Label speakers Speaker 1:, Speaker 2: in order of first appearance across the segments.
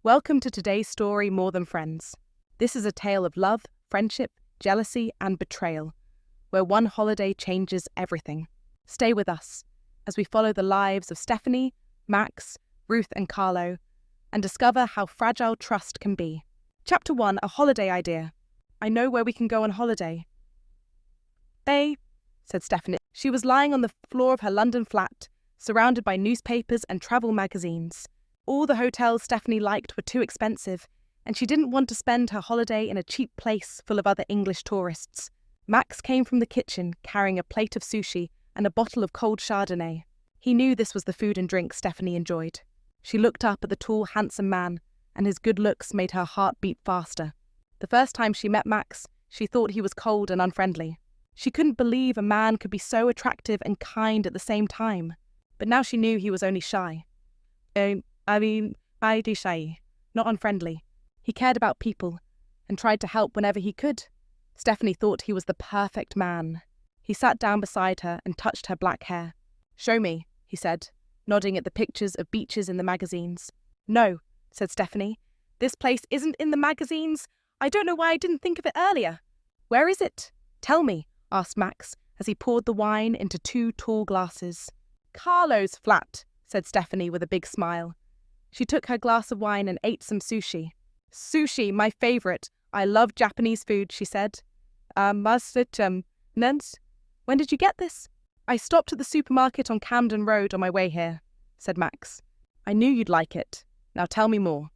Speaker 1: Welcome to today's story, More Than Friends. This is a tale of love, friendship, jealousy, and betrayal, where one holiday changes everything. Stay with us as we follow the lives of Stephany, Max, Ruth, and Carlo, and discover how fragile trust can be. Chapter 1, A Holiday Idea. I know where we can go on holiday. Babe, said Stephany. She was lying on the floor of her London flat, surrounded by newspapers and travel magazines. All the hotels Stephany liked were too expensive, and she didn't want to spend her holiday in a cheap place full of other English tourists. Max came from the kitchen, carrying a plate of sushi and a bottle of cold Chardonnay. He knew this was the food and drink Stephany enjoyed. She looked up at the tall, handsome man, and his good looks made her heart beat faster. The first time she met Max, she thought he was cold and unfriendly. She couldn't believe a man could be so attractive and kind at the same time. But now she knew he was only shy. Shy, not unfriendly. He cared about people and tried to help whenever he could. Stephany thought he was the perfect man. He sat down beside her and touched her black hair. "Show me," he said, nodding at the pictures of beaches in the magazines. "No," said Stephany. "This place isn't in the magazines. I don't know why I didn't think of it earlier." "Where is it? Tell me," asked Max as he poured the wine into 2 tall glasses. "Carlo's flat," said Stephany with a big smile. She took her glass of wine and ate some sushi. "Sushi, my favourite. I love Japanese food," she said. Nance, when did you get this?" "I stopped at the supermarket on Camden Road on my way here," said Max. "I knew you'd like it. Now tell me more.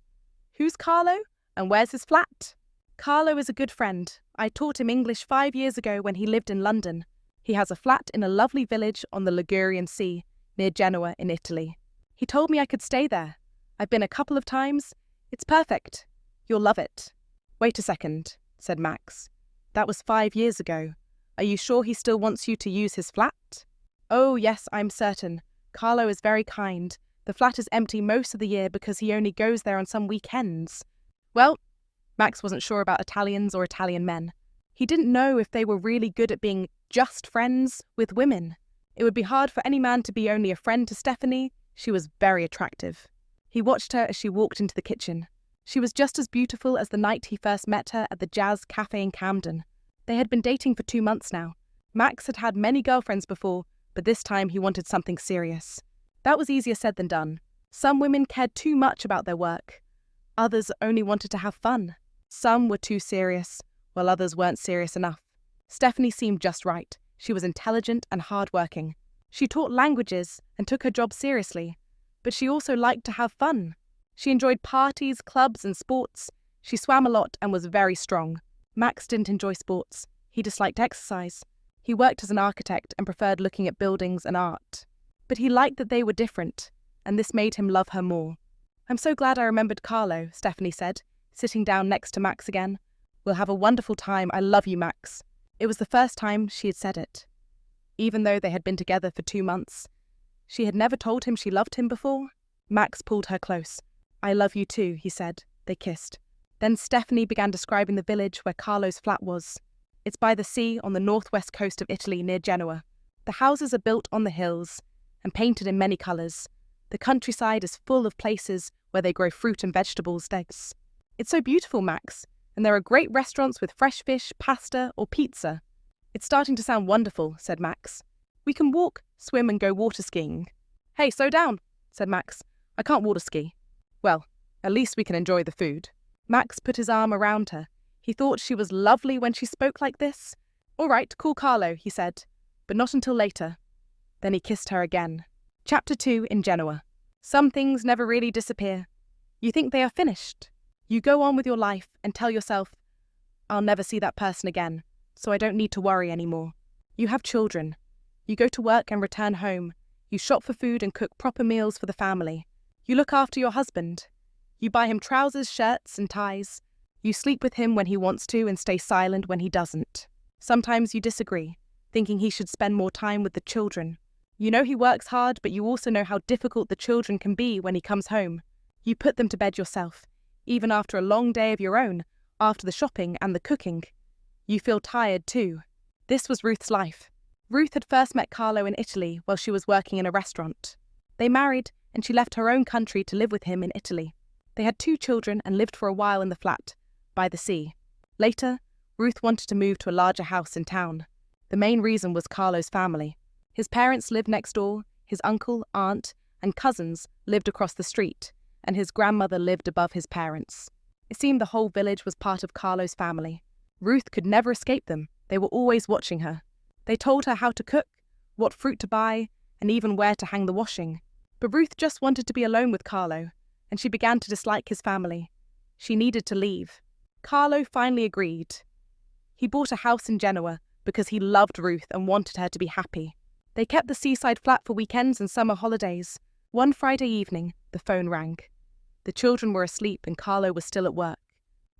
Speaker 1: Who's Carlo, and where's his flat?" "Carlo is a good friend. I taught him English 5 years ago when he lived in London. He has a flat in a lovely village on the Ligurian Sea, near Genoa in Italy. He told me I could stay there. I've been a couple of times. It's perfect. You'll love it." "Wait a second," said Max. "That was 5 years ago. Are you sure he still wants you to use his flat?" "Oh, yes, I'm certain. Carlo is very kind. The flat is empty most of the year because he only goes there on some weekends." Well, Max wasn't sure about Italians or Italian men. He didn't know if they were really good at being just friends with women. It would be hard for any man to be only a friend to Stephany. She was very attractive. He watched her as she walked into the kitchen. She was just as beautiful as the night he first met her at the Jazz Cafe in Camden. They had been dating for 2 months now. Max had had many girlfriends before, but this time he wanted something serious. That was easier said than done. Some women cared too much about their work. Others only wanted to have fun. Some were too serious, while others weren't serious enough. Stephany seemed just right. She was intelligent and hard-working. She taught languages and took her job seriously. But she also liked to have fun. She enjoyed parties, clubs, and sports. She swam a lot and was very strong. Max didn't enjoy sports. He disliked exercise. He worked as an architect and preferred looking at buildings and art. But he liked that they were different, and this made him love her more. "I'm so glad I remembered Carlo," Stephany said, sitting down next to Max again. "We'll have a wonderful time. I love you, Max." It was the first time she had said it. Even though they had been together for 2 months, she had never told him she loved him before. Max pulled her close. "I love you too," he said. They kissed. Then Stephany began describing the village where Carlo's flat was. "It's by the sea on the northwest coast of Italy near Genoa. The houses are built on the hills and painted in many colours. The countryside is full of places where they grow fruit and vegetables. It's so beautiful, Max, and there are great restaurants with fresh fish, pasta, or pizza." "It's starting to sound wonderful," said Max. "We can walk, swim, and go water skiing." "Hey, slow down," said Max. "I can't water ski." "Well, at least we can enjoy the food." Max put his arm around her. He thought she was lovely when she spoke like this. "All right, call Carlo," he said, "but not until later." Then he kissed her again. Chapter 2, In Genoa. Some things never really disappear. You think they are finished. You go on with your life and tell yourself, "I'll never see that person again, so I don't need to worry anymore." You have children. You go to work and return home. You shop for food and cook proper meals for the family. You look after your husband. You buy him trousers, shirts, and ties. You sleep with him when he wants to and stay silent when he doesn't. Sometimes you disagree, thinking he should spend more time with the children. You know he works hard, but you also know how difficult the children can be when he comes home. You put them to bed yourself, even after a long day of your own, after the shopping and the cooking. You feel tired too. This was Ruth's life. Ruth had first met Carlo in Italy while she was working in a restaurant. They married, and she left her own country to live with him in Italy. They had 2 children and lived for a while in the flat by the sea. Later, Ruth wanted to move to a larger house in town. The main reason was Carlo's family. His parents lived next door, his uncle, aunt, and cousins lived across the street, and his grandmother lived above his parents. It seemed the whole village was part of Carlo's family. Ruth could never escape them. They were always watching her. They told her how to cook, what fruit to buy, and even where to hang the washing. But Ruth just wanted to be alone with Carlo, and she began to dislike his family. She needed to leave. Carlo finally agreed. He bought a house in Genoa because he loved Ruth and wanted her to be happy. They kept the seaside flat for weekends and summer holidays. One Friday evening, the phone rang. The children were asleep and Carlo was still at work.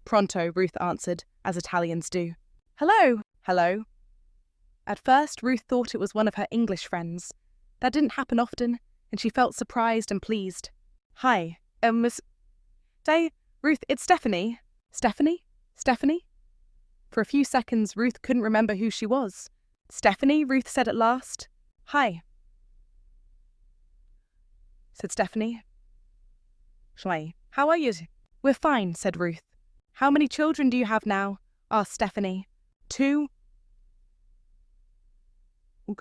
Speaker 1: Pronto, Ruth answered, as Italians do. Hello, hello. At first, Ruth thought it was one of her English friends. That didn't happen often, and she felt surprised and pleased. Hi, Miss... Say, Ruth, it's Stephany. Stephany? Stephany? For a few seconds, Ruth couldn't remember who she was. Stephany, Ruth said at last. Hi, said Stephany. Hi, how are you? We're fine, said Ruth. How many children do you have now? Asked Stephany. 2.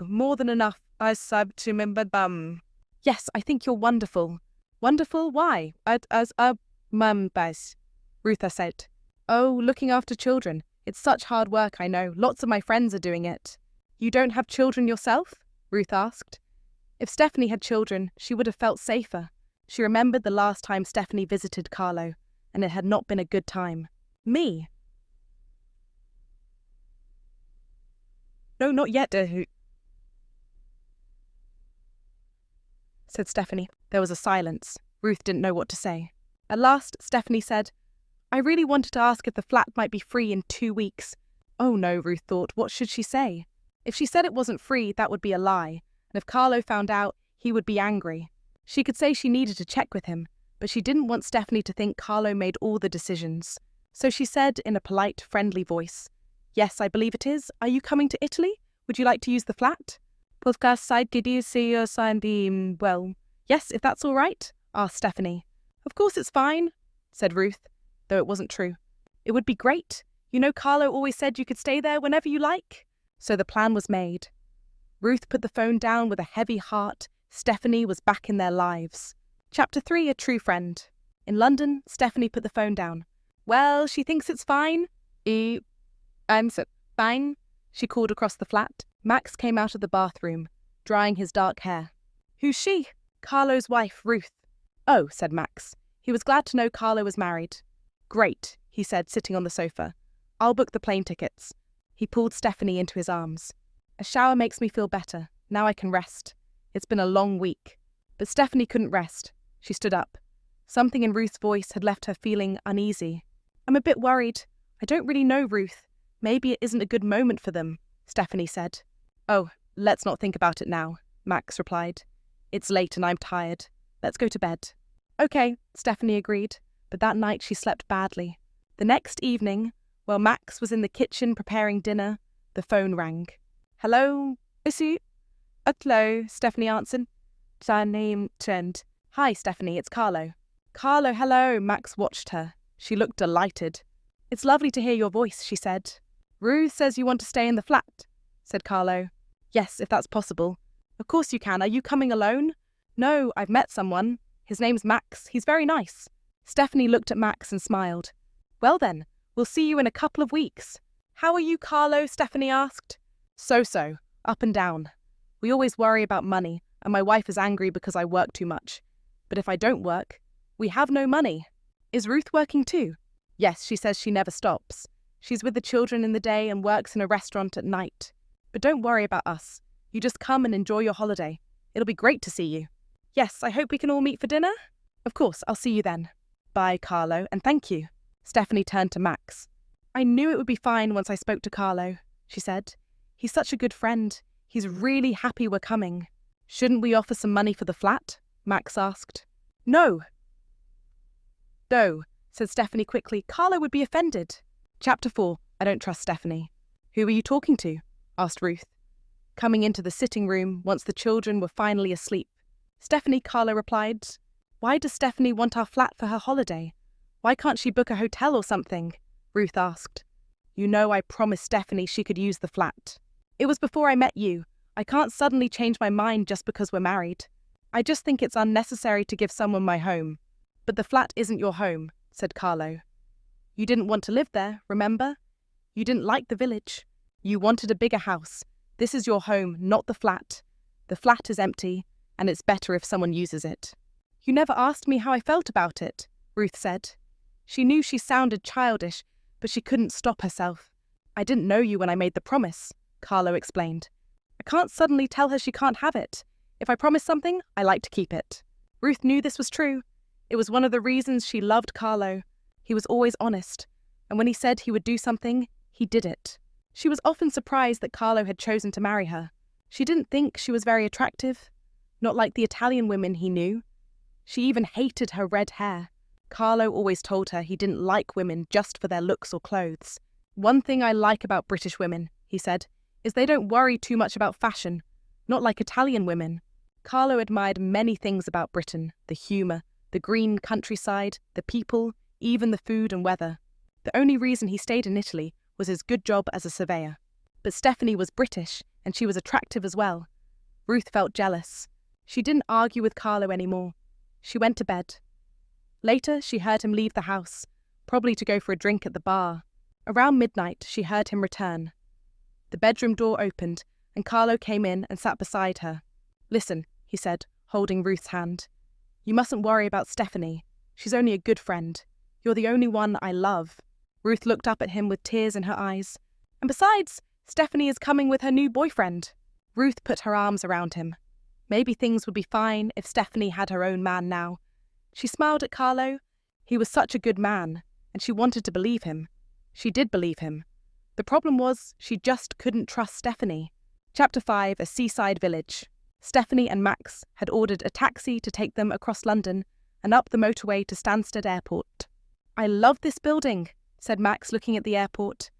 Speaker 1: More than enough, I sub to remember bum. Yes, I think you're wonderful. Wonderful? Why? Mum, Baz, Ruth said. Oh, looking after children. It's such hard work, I know. Lots of my friends are doing it. You don't have children yourself? Ruth asked. If Stephany had children, she would have felt safer. She remembered the last time Stephany visited Carlo, and it had not been a good time. Me? No, not yet, said Stephany. There was a silence. Ruth didn't know what to say. At last, Stephany said, I really wanted to ask if the flat might be free in 2 weeks. Oh no, Ruth thought, what should she say? If she said it wasn't free, that would be a lie, and if Carlo found out, he would be angry. She could say she needed to check with him, but she didn't want Stephany to think Carlo made all the decisions. So she said in a polite, friendly voice, Yes, I believe it is. Are you coming to Italy? Would you like to use the flat? Podcast side did you see your sign the well? Yes, if that's all right, asked Stephany. Of course it's fine, said Ruth, though it wasn't true. It would be great. You know Carlo always said you could stay there whenever you like. So the plan was made. Ruth put the phone down with a heavy heart. Stephany was back in their lives. Chapter 3, A True Friend. In London, Stephany put the phone down. Well, she thinks it's fine. I'm so fine, she called across the flat. Max came out of the bathroom, drying his dark hair. Who's she? Carlo's wife, Ruth. Oh, said Max. He was glad to know Carlo was married. Great, he said, sitting on the sofa. I'll book the plane tickets. He pulled Stephany into his arms. A shower makes me feel better. Now I can rest. It's been a long week. But Stephany couldn't rest. She stood up. Something in Ruth's voice had left her feeling uneasy. I'm a bit worried. I don't really know Ruth. Maybe it isn't a good moment for them, Stephany said. Oh, let's not think about it now, Max replied. It's late and I'm tired. Let's go to bed. Okay, Stephany agreed, but that night she slept badly. The next evening, while Max was in the kitchen preparing dinner, the phone rang. Hello, Issy? Hello, Stephany answered. Her name turned. Hi, Stephany, it's Carlo. Carlo, hello, Max watched her. She looked delighted. It's lovely to hear your voice, she said. Ruth says you want to stay in the flat, said Carlo. Yes, if that's possible. Of course you can. Are you coming alone? No, I've met someone. His name's Max. He's very nice. Stephany looked at Max and smiled. Well then, we'll see you in a couple of weeks. How are you, Carlo? Stephany asked. So, up and down. We always worry about money, and my wife is angry because I work too much. But if I don't work, we have no money. Is Ruth working too? Yes, she says she never stops. She's with the children in the day and works in a restaurant at night. But don't worry about us. You just come and enjoy your holiday. It'll be great to see you. Yes, I hope we can all meet for dinner. Of course, I'll see you then. Bye, Carlo, and thank you. Stephany turned to Max. I knew it would be fine once I spoke to Carlo, she said. He's such a good friend. He's really happy we're coming. Shouldn't we offer some money for the flat? Max asked. No, said Stephany quickly. Carlo would be offended. Chapter 4. I don't trust Stephany. Who are you talking to? Asked Ruth, coming into the sitting room once the children were finally asleep. Stephany, Carlo replied. Why does Stephany want our flat for her holiday? Why can't she book a hotel or something? Ruth asked. You know I promised Stephany she could use the flat. It was before I met you. I can't suddenly change my mind just because we're married. I just think it's unnecessary to give someone my home. But the flat isn't your home, said Carlo. You didn't want to live there, remember? You didn't like the village. You wanted a bigger house. This is your home, not the flat. The flat is empty, and it's better if someone uses it. You never asked me how I felt about it, Ruth said. She knew she sounded childish, but she couldn't stop herself. I didn't know you when I made the promise, Carlo explained. I can't suddenly tell her she can't have it. If I promise something, I like to keep it. Ruth knew this was true. It was one of the reasons she loved Carlo. He was always honest, and when he said he would do something, he did it. She was often surprised that Carlo had chosen to marry her. She didn't think she was very attractive, not like the Italian women he knew. She even hated her red hair. Carlo always told her he didn't like women just for their looks or clothes. One thing I like about British women, he said, is they don't worry too much about fashion, not like Italian women. Carlo admired many things about Britain, the humour, the green countryside, the people, even the food and weather. The only reason he stayed in Italy was his good job as a surveyor. But Stephany was British, and she was attractive as well. Ruth felt jealous. She didn't argue with Carlo anymore. She went to bed. Later, she heard him leave the house, probably to go for a drink at the bar. Around midnight, she heard him return. The bedroom door opened, and Carlo came in and sat beside her. Listen, he said, holding Ruth's hand. You mustn't worry about Stephany. She's only a good friend. You're the only one I love. Ruth looked up at him with tears in her eyes. And besides, Stephany is coming with her new boyfriend. Ruth put her arms around him. Maybe things would be fine if Stephany had her own man now. She smiled at Carlo. He was such a good man, and she wanted to believe him. She did believe him. The problem was she just couldn't trust Stephany. Chapter 5, A Seaside Village. Stephany and Max had ordered a taxi to take them across London and up the motorway to Stansted Airport. I love this building, said Max, looking at the airport.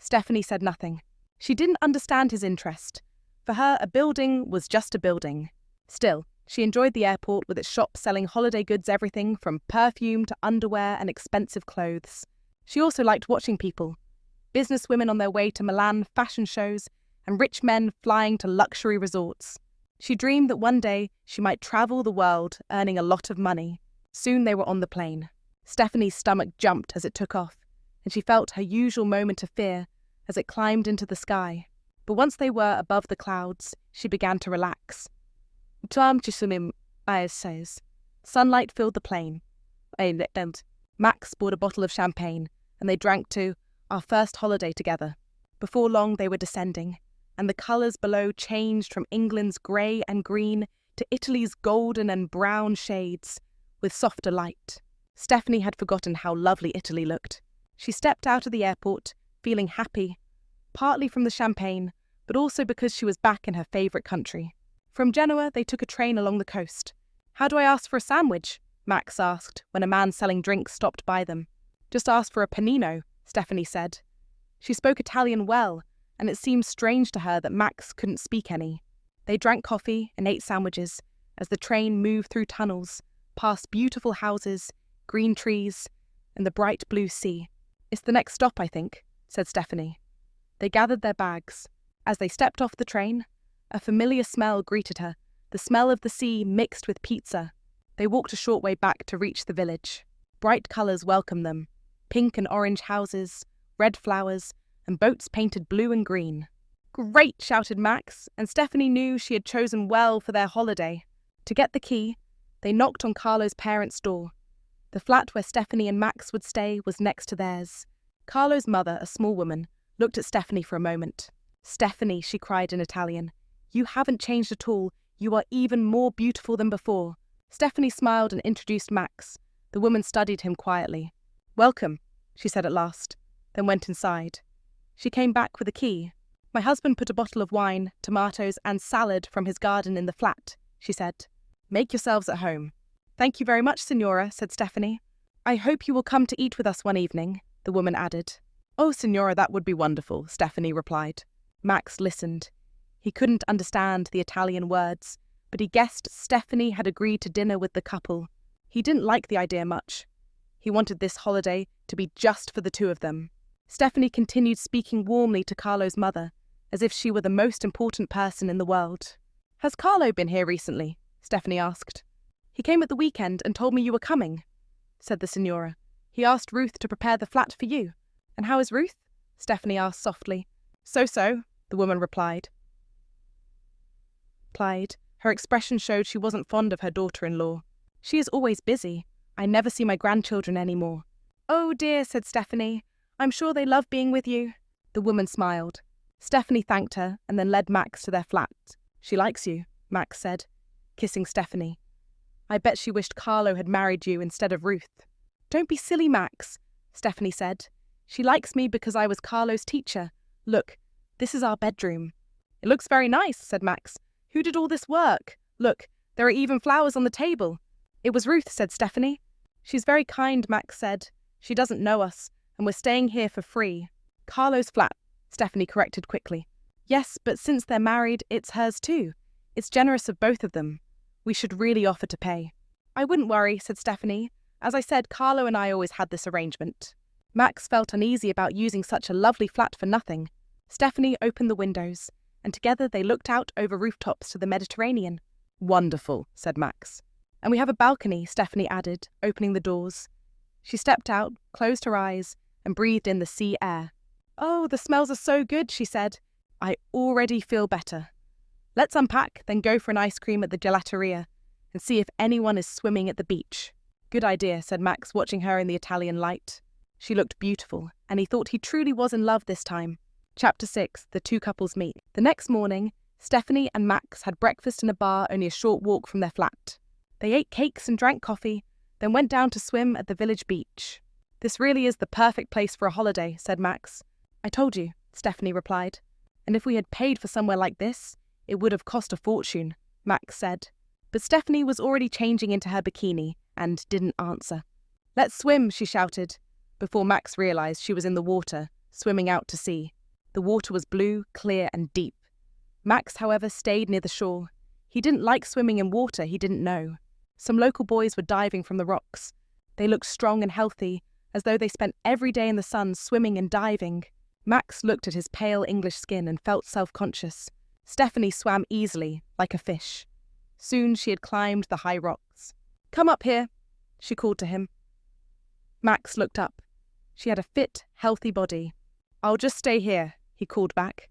Speaker 1: Stephany said nothing. She didn't understand his interest. For her, a building was just a building. Still, she enjoyed the airport with its shops selling holiday goods, everything from perfume to underwear and expensive clothes. She also liked watching people. Businesswomen on their way to Milan fashion shows and rich men flying to luxury resorts. She dreamed that one day she might travel the world, earning a lot of money. Soon they were on the plane. Stephany's stomach jumped as it took off, and she felt her usual moment of fear as it climbed into the sky. But once they were above the clouds, she began to relax. Sunlight filled the plane. Max bought a bottle of champagne, and they drank to our first holiday together. Before long they were descending, and the colours below changed from England's grey and green to Italy's golden and brown shades, with softer light. Stephany had forgotten how lovely Italy looked. She stepped out of the airport, feeling happy, partly from the champagne, but also because she was back in her favourite country. From Genoa, they took a train along the coast. How do I ask for a sandwich? Max asked when a man selling drinks stopped by them. Just ask for a panino, Stephany said. She spoke Italian well, and it seemed strange to her that Max couldn't speak any. They drank coffee and ate sandwiches as the train moved through tunnels, past beautiful houses, green trees, and the bright blue sea. It's the next stop, I think, said Stephany. They gathered their bags. As they stepped off the train, a familiar smell greeted her, the smell of the sea mixed with pizza. They walked a short way back to reach the village. Bright colours welcomed them. Pink and orange houses, red flowers, and boats painted blue and green. Great, shouted Max, and Stephany knew she had chosen well for their holiday. To get the key, they knocked on Carlo's parents' door. The flat where Stephany and Max would stay was next to theirs. Carlo's mother, a small woman, looked at Stephany for a moment. Stephany, she cried in Italian, you haven't changed at all. You are even more beautiful than before. Stephany smiled and introduced Max. The woman studied him quietly. Welcome, she said at last, then went inside. She came back with a key. My husband put a bottle of wine, tomatoes, and salad from his garden in the flat, she said. Make yourselves at home. Thank you very much, Signora, said Stephany. I hope you will come to eat with us one evening, the woman added. Oh, Signora, that would be wonderful, Stephany replied. Max listened. He couldn't understand the Italian words, but he guessed Stephany had agreed to dinner with the couple. He didn't like the idea much. He wanted this holiday to be just for the two of them. Stephany continued speaking warmly to Carlo's mother, as if she were the most important person in the world. "Has Carlo been here recently?" Stephany asked. "He came at the weekend and told me you were coming," said the Signora. "He asked Ruth to prepare the flat for you." "And how is Ruth?" Stephany asked softly. "So-so," the woman replied. Her expression showed she wasn't fond of her daughter-in-law. "She is always busy. I never see my grandchildren anymore." "Oh dear," said Stephany. "I'm sure they love being with you." The woman smiled. Stephany thanked her and then led Max to their flat. "She likes you," Max said, kissing Stephany. "I bet she wished Carlo had married you instead of Ruth." "Don't be silly, Max," Stephany said. "She likes me because I was Carlo's teacher. Look, this is our bedroom." "It looks very nice," said Max. "Who did all this work? Look, there are even flowers on the table." "It was Ruth," said Stephany. "She's very kind," Max said. "She doesn't know us, and we're staying here for free." "Carlo's flat," Stephany corrected quickly. "Yes, but since they're married, it's hers too. It's generous of both of them. We should really offer to pay." "I wouldn't worry," said Stephany. "As I said, Carlo and I always had this arrangement." Max felt uneasy about using such a lovely flat for nothing. Stephany opened the windows, and together they looked out over rooftops to the Mediterranean. "Wonderful," said Max. "And we have a balcony," Stephany added, opening the doors. She stepped out, closed her eyes, and breathed in the sea air. "Oh, the smells are so good," she said. "I already feel better. Let's unpack, then go for an ice cream at the gelateria and see if anyone is swimming at the beach." "Good idea," said Max, watching her in the Italian light. She looked beautiful, and he thought he truly was in love this time. Chapter 6. The two couples meet. The next morning, Stephany and Max had breakfast in a bar only a short walk from their flat. They ate cakes and drank coffee, then went down to swim at the village beach. "This really is the perfect place for a holiday," said Max. "I told you," Stephany replied. "And if we had paid for somewhere like this, it would have cost a fortune," Max said. But Stephany was already changing into her bikini and didn't answer. "Let's swim," she shouted, before Max realized she was in the water, swimming out to sea. The water was blue, clear, and deep. Max, however, stayed near the shore. He didn't like swimming in water he didn't know. Some local boys were diving from the rocks. They looked strong and healthy, as though they spent every day in the sun swimming and diving. Max looked at his pale English skin and felt self-conscious. Stephany swam easily, like a fish. Soon she had climbed the high rocks. "Come up here," she called to him. Max looked up. She had a fit, healthy body. "I'll just stay here," he called back.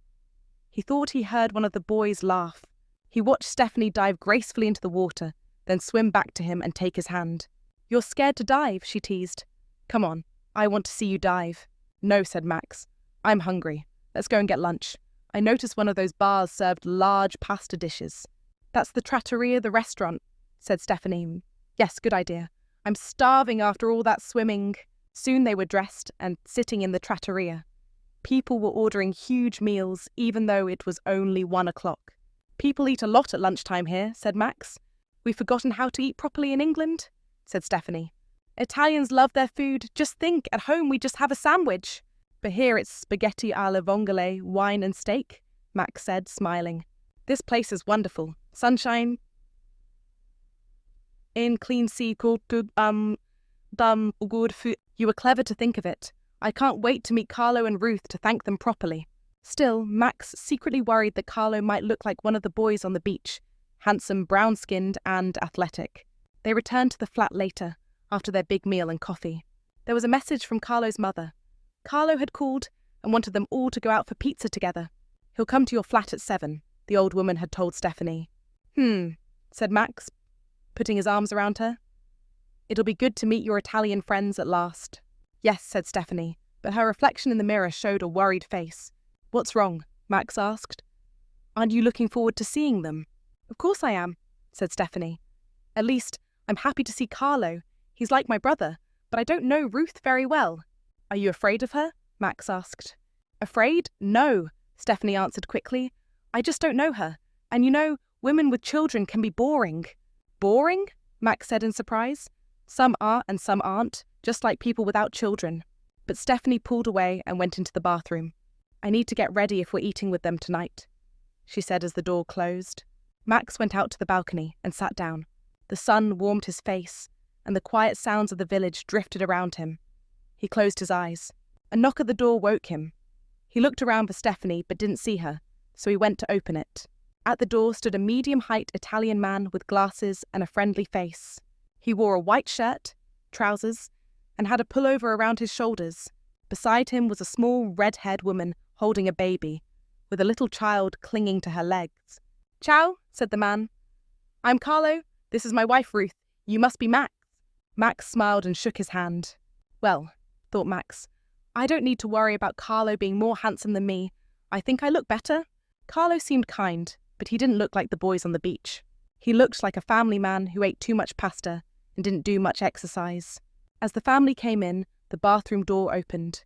Speaker 1: He thought he heard one of the boys laugh. He watched Stephany dive gracefully into the water, then swim back to him and take his hand. "You're scared to dive," she teased. "Come on, I want to see you dive." "No," said Max. "I'm hungry. Let's go and get lunch. I noticed one of those bars served large pasta dishes." "That's the trattoria, the restaurant," said Stephany. "Yes, good idea. I'm starving after all that swimming." Soon they were dressed and sitting in the trattoria. People were ordering huge meals, even though it was only 1 o'clock. "People eat a lot at lunchtime here," said Max. "We've forgotten how to eat properly in England," said Stephany. "Italians love their food. Just think, at home we just have a sandwich. But here it's spaghetti alla vongole, wine and steak," Max said, smiling. "This place is wonderful. Sunshine in clean sea, good food. You were clever to think of it. I can't wait to meet Carlo and Ruth to thank them properly." Still, Max secretly worried that Carlo might look like one of the boys on the beach, handsome, brown-skinned and athletic. They returned to the flat later, after their big meal and coffee. There was a message from Carlo's mother. Carlo had called and wanted them all to go out for pizza together. "He'll come to your flat at 7, the old woman had told Stephany. Said Max, putting his arms around her. "It'll be good to meet your Italian friends at last." "Yes," said Stephany, but her reflection in the mirror showed a worried face. "What's wrong?" Max asked. "Aren't you looking forward to seeing them?" "Of course I am," said Stephany. "At least, I'm happy to see Carlo. He's like my brother, but I don't know Ruth very well." "Are you afraid of her?" Max asked. "Afraid? No," Stephany answered quickly. "I just don't know her. And you know, women with children can be boring." "Boring?" Max said in surprise. "Some are and some aren't, just like people without children." But Stephany pulled away and went into the bathroom. "I need to get ready if we're eating with them tonight," she said as the door closed. Max went out to the balcony and sat down. The sun warmed his face, and the quiet sounds of the village drifted around him. He closed his eyes. A knock at the door woke him. He looked around for Stephany but didn't see her, so he went to open it. At the door stood a medium-height Italian man with glasses and a friendly face. He wore a white shirt, trousers, and had a pullover around his shoulders. Beside him was a small, red-haired woman holding a baby, with a little child clinging to her legs. "Ciao," said the man. "I'm Carlo. This is my wife, Ruth. You must be Max." Max smiled and shook his hand. Well, thought Max, I don't need to worry about Carlo being more handsome than me. I think I look better. Carlo seemed kind, but he didn't look like the boys on the beach. He looked like a family man who ate too much pasta and didn't do much exercise. As the family came in, the bathroom door opened.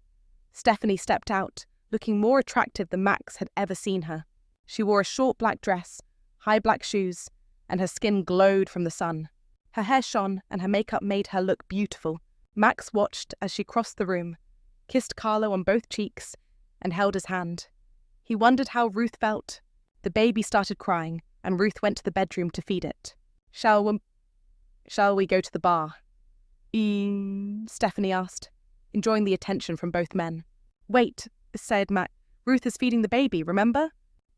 Speaker 1: Stephany stepped out, looking more attractive than Max had ever seen her. She wore a short black dress, high black shoes, and her skin glowed from the sun. Her hair shone and her makeup made her look beautiful. Max watched as she crossed the room, kissed Carlo on both cheeks, and held his hand. He wondered how Ruth felt. The baby started crying, and Ruth went to the bedroom to feed it. Shall we go to the bar? Stephany asked, enjoying the attention from both men. Wait, said Max. Ruth is feeding the baby, remember?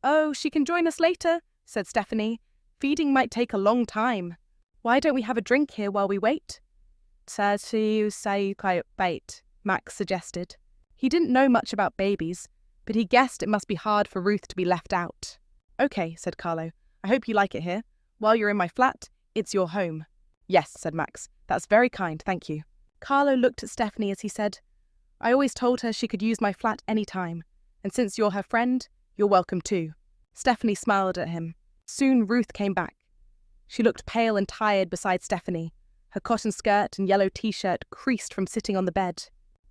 Speaker 1: Oh, she can join us later, said Stephany. Feeding might take a long time. Why don't we have a drink here while we wait? Max suggested. He didn't know much about babies, but he guessed it must be hard for Ruth to be left out. Okay, said Carlo. I hope you like it here. While you're in my flat, it's your home. Yes, said Max. That's very kind, thank you. Carlo looked at Stephany as he said, I always told her she could use my flat any time, and since you're her friend, you're welcome too. Stephany smiled at him. Soon Ruth came back. She looked pale and tired beside Stephany. Her cotton skirt and yellow t-shirt creased from sitting on the bed.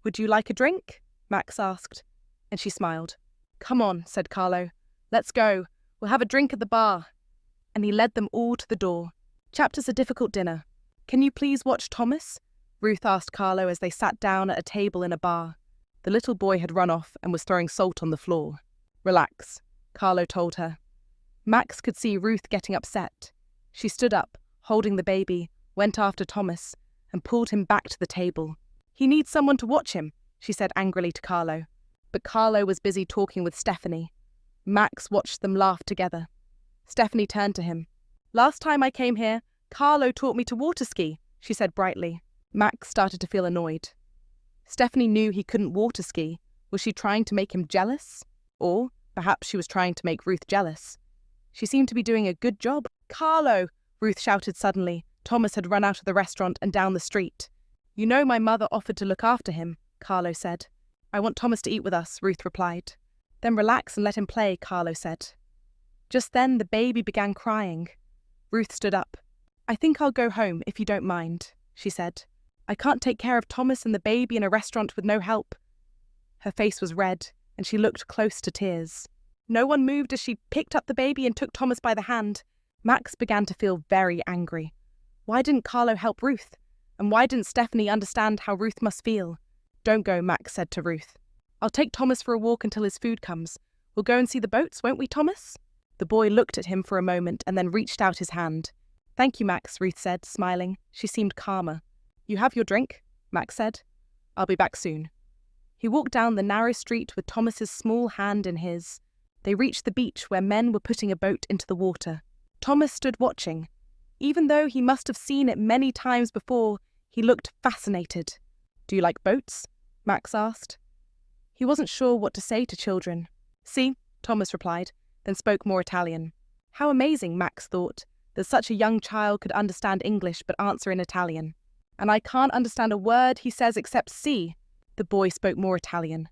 Speaker 1: Would you like a drink? Max asked, and she smiled. Come on, said Carlo. Let's go. We'll have a drink at the bar. And he led them all to the door. Chapter's a difficult dinner. Can you please watch Thomas? Ruth asked Carlo as they sat down at a table in a bar. The little boy had run off and was throwing salt on the floor. Relax, Carlo told her. Max could see Ruth getting upset. She stood up, holding the baby, went after Thomas, and pulled him back to the table. He needs someone to watch him, she said angrily to Carlo. But Carlo was busy talking with Stephany. Max watched them laugh together. Stephany turned to him. Last time I came here, Carlo taught me to water ski, she said brightly. Max started to feel annoyed. Stephany knew he couldn't water ski. Was she trying to make him jealous? Or perhaps she was trying to make Ruth jealous. She seemed to be doing a good job. Carlo! Ruth shouted suddenly. Thomas had run out of the restaurant and down the street. You know my mother offered to look after him, Carlo said. I want Thomas to eat with us, Ruth replied. Then relax and let him play, Carlo said. Just then the baby began crying. Ruth stood up. I think I'll go home if you don't mind, she said. I can't take care of Thomas and the baby in a restaurant with no help. Her face was red, and she looked close to tears. No one moved as she picked up the baby and took Thomas by the hand. Max began to feel very angry. Why didn't Carlo help Ruth? And why didn't Stephany understand how Ruth must feel? Don't go, Max said to Ruth. I'll take Thomas for a walk until his food comes. We'll go and see the boats, won't we, Thomas? The boy looked at him for a moment and then reached out his hand. Thank you, Max, Ruth said, smiling. She seemed calmer. You have your drink? Max said. I'll be back soon. He walked down the narrow street with Thomas's small hand in his. They reached the beach where men were putting a boat into the water. Thomas stood watching. Even though he must have seen it many times before, he looked fascinated. Do you like boats? Max asked. He wasn't sure what to say to children. Si, Thomas replied, then spoke more Italian. How amazing, Max thought, that such a young child could understand English but answer in Italian. And I can't understand a word he says except si. The boy spoke more Italian.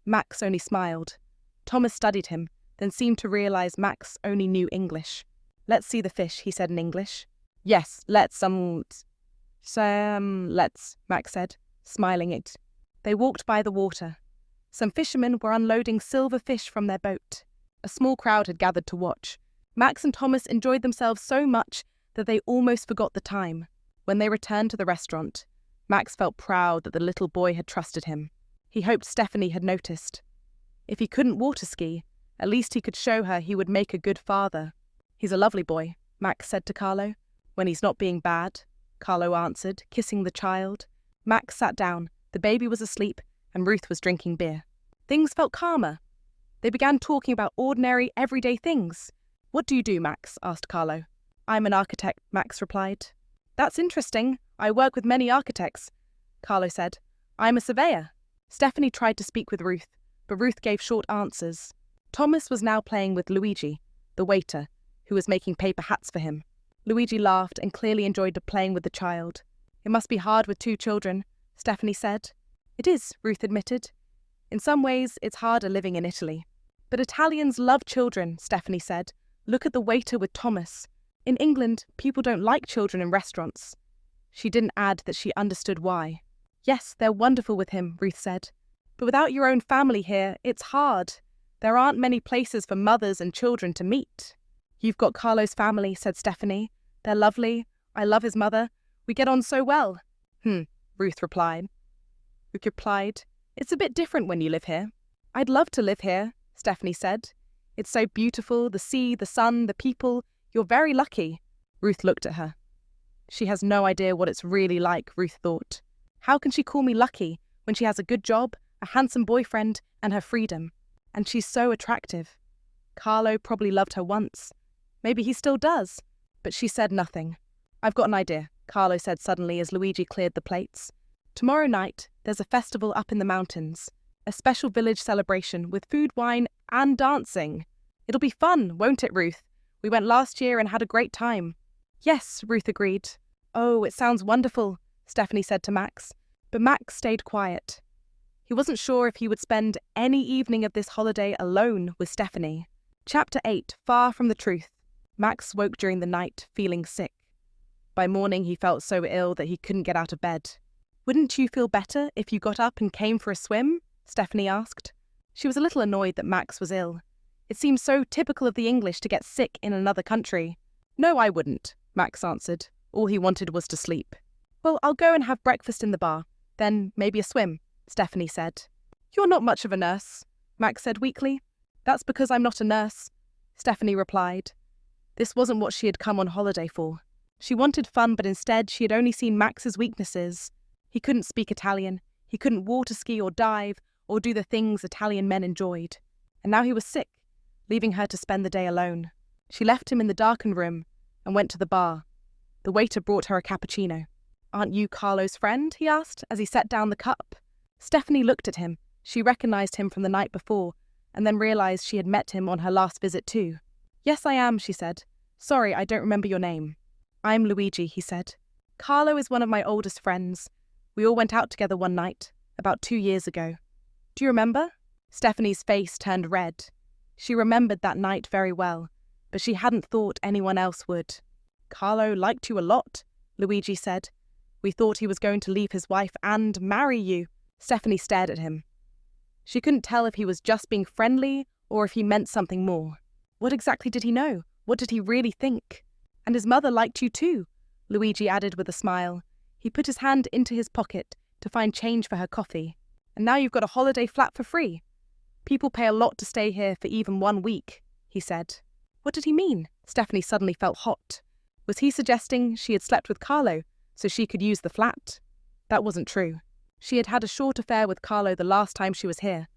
Speaker 1: Max only smiled. Thomas studied him, then seemed to realize Max only knew English. Let's see the fish, he said in English. Yes, let's, Max said, smiling it. They walked by the water. Some fishermen were unloading silver fish from their boat. A small crowd had gathered to watch. Max and Thomas enjoyed themselves so much that they almost forgot the time. When they returned to the restaurant, Max felt proud that the little boy had trusted him. He hoped Stephany had noticed. If he couldn't water ski, at least he could show her he would make a good father. He's a lovely boy, Max said to Carlo. When he's not being bad. Carlo answered, kissing the child. Max sat down. The baby was asleep, and Ruth was drinking beer. Things felt calmer. They began talking about ordinary, everyday things. "What do you do, Max?" asked Carlo. "I'm an architect," Max replied. "That's interesting. I work with many architects," Carlo said. "I'm a surveyor." Stephany tried to speak with Ruth, but Ruth gave short answers. Thomas was now playing with Luigi, the waiter, who was making paper hats for him. Luigi laughed and clearly enjoyed playing with the child. "It must be hard with 2 children," Stephany said. "It is," Ruth admitted. "In some ways, it's harder living in Italy." "But Italians love children," Stephany said. "Look at the waiter with Thomas. In England, people don't like children in restaurants." She didn't add that she understood why. "Yes, they're wonderful with him," Ruth said. "But without your own family here, it's hard. There aren't many places for mothers and children to meet." "You've got Carlo's family," said Stephany. "They're lovely. I love his mother. We get on so well." Ruth replied. "It's a bit different when you live here." "I'd love to live here," Stephany said. "It's so beautiful, the sea, the sun, the people. You're very lucky." Ruth looked at her. She has no idea what it's really like, Ruth thought. How can she call me lucky when she has a good job, a handsome boyfriend, and her freedom? And she's so attractive. Carlo probably loved her once. Maybe he still does. But she said nothing. "I've got an idea," Carlo said suddenly as Luigi cleared the plates. "Tomorrow night, there's a festival up in the mountains. A special village celebration with food, wine, and dancing. It'll be fun, won't it, Ruth? We went last year and had a great time." "Yes," Ruth agreed. "Oh, it sounds wonderful," Stephany said to Max. But Max stayed quiet. He wasn't sure if he would spend any evening of this holiday alone with Stephany. Chapter 8, Far from the Truth. Max woke during the night, feeling sick. By morning, he felt so ill that he couldn't get out of bed. "Wouldn't you feel better if you got up and came for a swim?" Stephany asked. She was a little annoyed that Max was ill. It seemed so typical of the English to get sick in another country. "No, I wouldn't," Max answered. All he wanted was to sleep. "Well, I'll go and have breakfast in the bar. Then maybe a swim," Stephany said. "You're not much of a nurse," Max said weakly. "That's because I'm not a nurse," Stephany replied. This wasn't what she had come on holiday for. She wanted fun, but instead she had only seen Max's weaknesses. He couldn't speak Italian. He couldn't water ski or dive or do the things Italian men enjoyed. And now he was sick, leaving her to spend the day alone. She left him in the darkened room and went to the bar. The waiter brought her a cappuccino. "Aren't you Carlo's friend?" he asked as he set down the cup. Stephany looked at him. She recognized him from the night before and then realized she had met him on her last visit too. "Yes, I am," she said. "Sorry, I don't remember your name." "I'm Luigi," he said. "Carlo is one of my oldest friends. We all went out together one night, about 2 years ago. Do you remember?" Stephany's face turned red. She remembered that night very well, but she hadn't thought anyone else would. "Carlo liked you a lot," Luigi said. "We thought he was going to leave his wife and marry you." Stephany stared at him. She couldn't tell if he was just being friendly or if he meant something more. What exactly did he know? What did he really think? "And his mother liked you too," Luigi added with a smile. He put his hand into his pocket to find change for her coffee. "And now you've got a holiday flat for free. People pay a lot to stay here for even 1 week," he said. What did he mean? Stephany suddenly felt hot. Was he suggesting she had slept with Carlo so she could use the flat? That wasn't true. She had had a short affair with Carlo the last time she was here,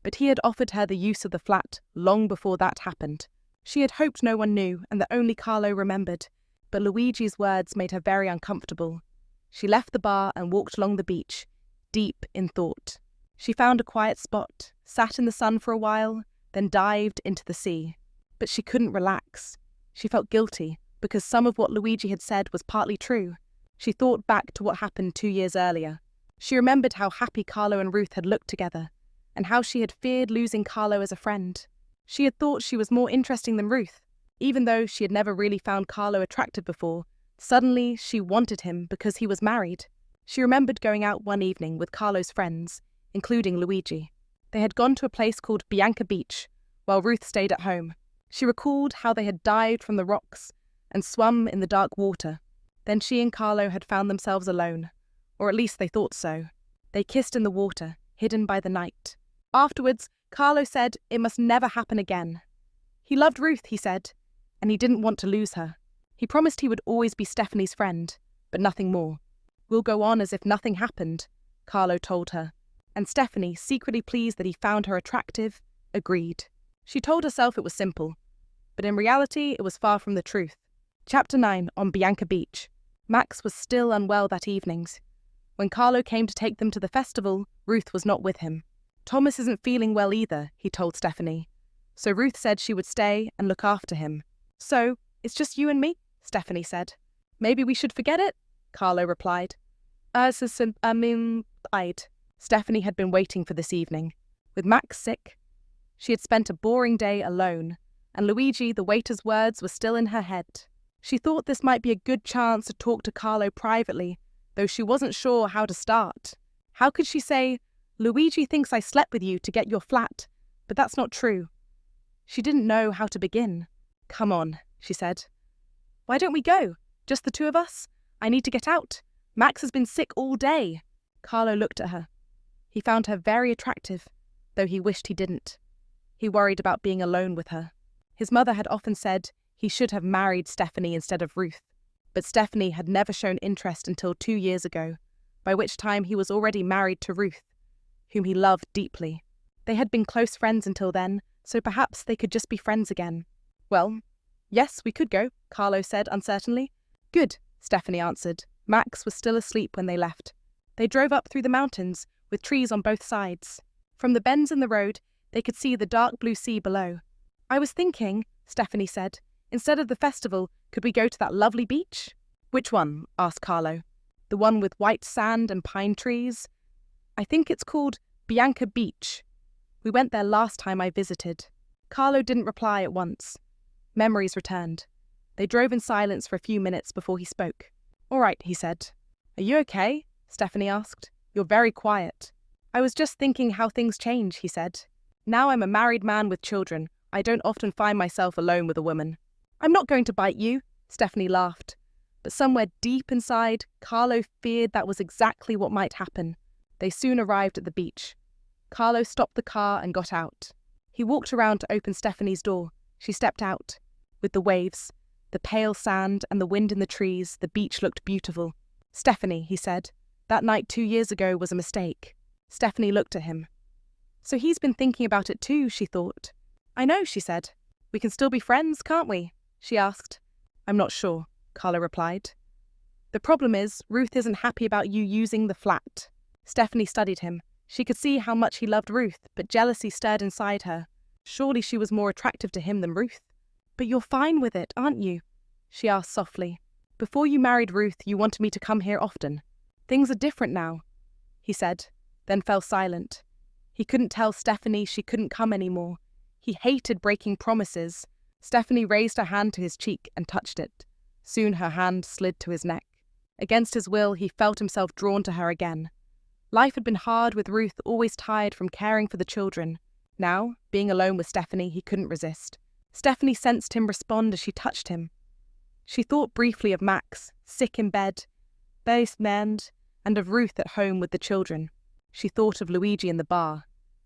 Speaker 1: but he had offered her the use of the flat long before that happened. She had hoped no one knew and that only Carlo remembered, but Luigi's words made her very uncomfortable. She left the bar and walked along the beach, deep in thought. She found a quiet spot, sat in the sun for a while, then dived into the sea. But she couldn't relax. She felt guilty because some of what Luigi had said was partly true. She thought back to what happened 2 years earlier. She remembered how happy Carlo and Ruth had looked together, and how she had feared losing Carlo as a friend. She had thought she was more interesting than Ruth. Even though she had never really found Carlo attractive before, suddenly she wanted him because he was married. She remembered going out one evening with Carlo's friends, including Luigi. They had gone to a place called Bianca Beach, while Ruth stayed at home. She recalled how they had dived from the rocks and swum in the dark water. Then she and Carlo had found themselves alone, or at least they thought so. They kissed in the water, hidden by the night. Afterwards, Carlo said it must never happen again. He loved Ruth, he said, and he didn't want to lose her. He promised he would always be Stephany's friend, but nothing more. We'll go on as if nothing happened, Carlo told her. And Stephany, secretly pleased that he found her attractive, agreed. She told herself it was simple, but in reality it was far from the truth. Chapter 9 on Bianca Beach. Max was still unwell that evening. When Carlo came to take them to the festival, Ruth was not with him. Thomas isn't feeling well either, he told Stephany. So Ruth said she would stay and look after him. So, it's just you and me? Stephany said. Maybe we should forget it? Carlo replied. Stephany had been waiting for this evening. With Max sick, she had spent a boring day alone, and Luigi, the waiter's words, were still in her head. She thought this might be a good chance to talk to Carlo privately, though she wasn't sure how to start. How could she say, Luigi thinks I slept with you to get your flat, but that's not true. She didn't know how to begin. Come on, she said. Why don't we go? Just the two of us? I need to get out. Max has been sick all day. Carlo looked at her. He found her very attractive, though he wished he didn't. He worried about being alone with her. His mother had often said he should have married Stephany instead of Ruth, but Stephany had never shown interest until 2 years ago, by which time he was already married to Ruth, whom he loved deeply. They had been close friends until then, so perhaps they could just be friends again. Well, yes, we could go, Carlo said uncertainly. Good, Stephany answered. Max was still asleep when they left. They drove up through the mountains, with trees on both sides. From the bends in the road, they could see the dark blue sea below. I was thinking, Stephany said, instead of the festival, could we go to that lovely beach? Which one? Asked Carlo. The one with white sand and pine trees? I think it's called Bianca Beach. We went there last time I visited. Carlo didn't reply at once. Memories returned. They drove in silence for a few minutes before he spoke. All right, he said. Are you okay? Stephany asked. You're very quiet. I was just thinking how things change, he said. Now I'm a married man with children. I don't often find myself alone with a woman. I'm not going to bite you, Stephany laughed. But somewhere deep inside, Carlo feared that was exactly what might happen. They soon arrived at the beach. Carlo stopped the car and got out. He walked around to open Stephany's door. She stepped out. With the waves, the pale sand and the wind in the trees, the beach looked beautiful. Stephany, he said, that night 2 years ago was a mistake. Stephany looked at him. So he's been thinking about it too, she thought. I know, she said. We can still be friends, can't we? She asked. I'm not sure, Carlo replied. The problem is, Ruth isn't happy about you using the flat. Stephany studied him. She could see how much he loved Ruth, but jealousy stirred inside her. Surely she was more attractive to him than Ruth. But you're fine with it, aren't you? She asked softly. Before you married Ruth, you wanted me to come here often. Things are different now, he said, then fell silent. He couldn't tell Stephany she couldn't come anymore. He hated breaking promises. Stephany raised her hand to his cheek and touched it. Soon her hand slid to his neck. Against his will, he felt himself drawn to her again. Life had been hard with Ruth, always tired from caring for the children. Now, being alone with Stephany, he couldn't resist. Stephany sensed him respond as she touched him. She thought briefly of Max, sick in bed, basement, and of Ruth at home with the children. She thought of Luigi in the bar,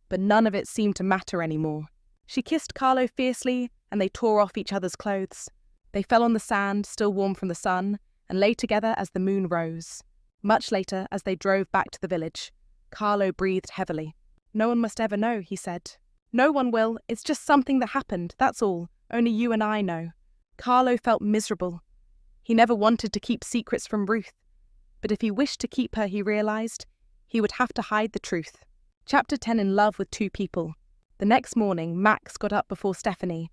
Speaker 1: but none of it seemed to matter anymore. She kissed Carlo fiercely, and they tore off each other's clothes. They fell on the sand, still warm from the sun, and lay together as the moon rose. Much later, as they drove back to the village, Carlo breathed heavily. No one must ever know, he said. No one will. It's just something that happened, that's all. Only you and I know. Carlo felt miserable. He never wanted to keep secrets from Ruth, but if he wished to keep her, he realized, he would have to hide the truth. Chapter 10 In Love with Two People. The next morning, Max got up before Stephany.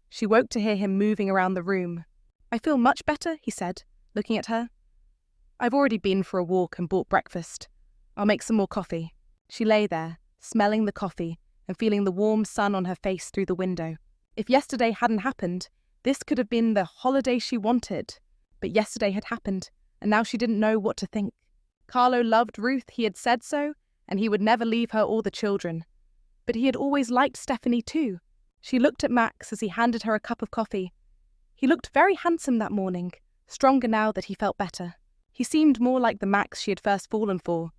Speaker 1: She woke to hear him moving around the room. I feel much better, he said, looking at her. I've already been for a walk and bought breakfast. I'll make some more coffee. She lay there, smelling the coffee and feeling the warm sun on her face through the window. If yesterday hadn't happened, this could have been the holiday she wanted. But yesterday had happened, and now she didn't know what to think. Carlo loved Ruth, he had said so, and he would never leave her or the children. But he had always liked Stephany too. She looked at Max as he handed her a cup of coffee. He looked very handsome that morning, stronger now that he felt better. He seemed more like the Max she had first fallen for.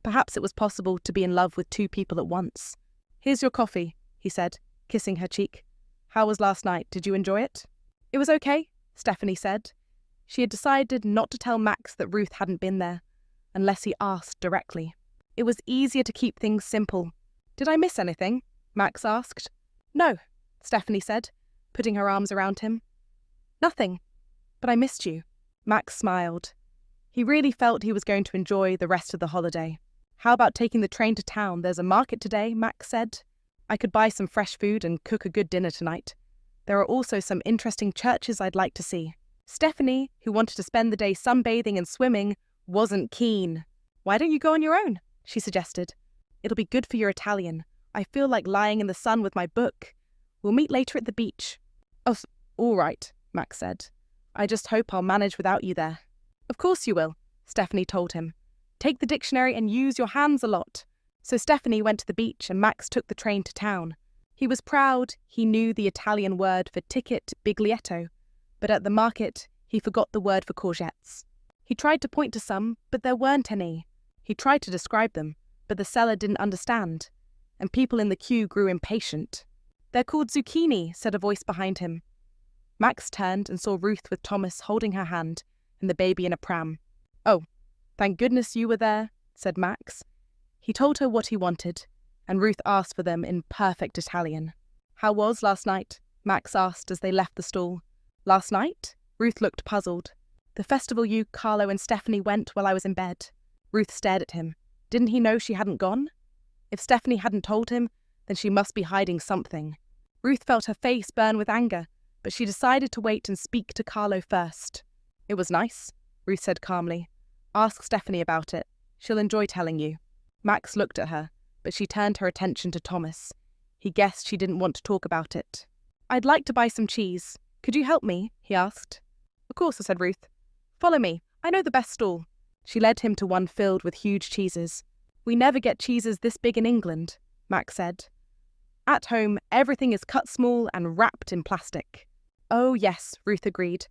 Speaker 1: Perhaps it was possible to be in love with two people at once. Here's your coffee, he said, kissing her cheek. How was last night? Did you enjoy it? It was okay, Stephany said. She had decided not to tell Max that Ruth hadn't been there, unless he asked directly. It was easier to keep things simple. "Did I miss anything?" Max asked. "No," Stephany said, putting her arms around him. "Nothing. But I missed you." Max smiled. He really felt he was going to enjoy the rest of the holiday. "How about taking the train to town? There's a market today," Max said. "I could buy some fresh food and cook a good dinner tonight. There are also some interesting churches I'd like to see." Stephany, who wanted to spend the day sunbathing and swimming, wasn't keen. "Why don't you go on your own?" she suggested. "It'll be good for your Italian. I feel like lying in the sun with my book. We'll meet later at the beach." "Oh, all right," Max said. "I just hope I'll manage without you there." "Of course you will," Stephany told him. "Take the dictionary and use your hands a lot." So Stephany went to the beach and Max took the train to town. He was proud he knew the Italian word for ticket, biglietto, but at the market he forgot the word for courgettes. He tried to point to some, but there weren't any. He tried to describe them, but the seller didn't understand, and people in the queue grew impatient. "They're called zucchini," said a voice behind him. Max turned and saw Ruth with Thomas holding her hand and the baby in a pram. "Oh, thank goodness you were there," said Max. He told her what he wanted, and Ruth asked for them in perfect Italian. "How was last night?" Max asked as they left the stall. "Last night?" Ruth looked puzzled. "The festival you, Carlo, and Stephany went while I was in bed." Ruth stared at him. Didn't he know she hadn't gone? If Stephany hadn't told him, then she must be hiding something. Ruth felt her face burn with anger, but she decided to wait and speak to Carlo first. "It was nice," Ruth said calmly. "Ask Stephany about it. She'll enjoy telling you." Max looked at her, but she turned her attention to Thomas. He guessed she didn't want to talk about it. "I'd like to buy some cheese. Could you help me?" he asked. "Of course," said Ruth. "Follow me. I know the best stall." She led him to one filled with huge cheeses. "We never get cheeses this big in England," Max said. "At home, everything is cut small and wrapped in plastic." "Oh yes," Ruth agreed.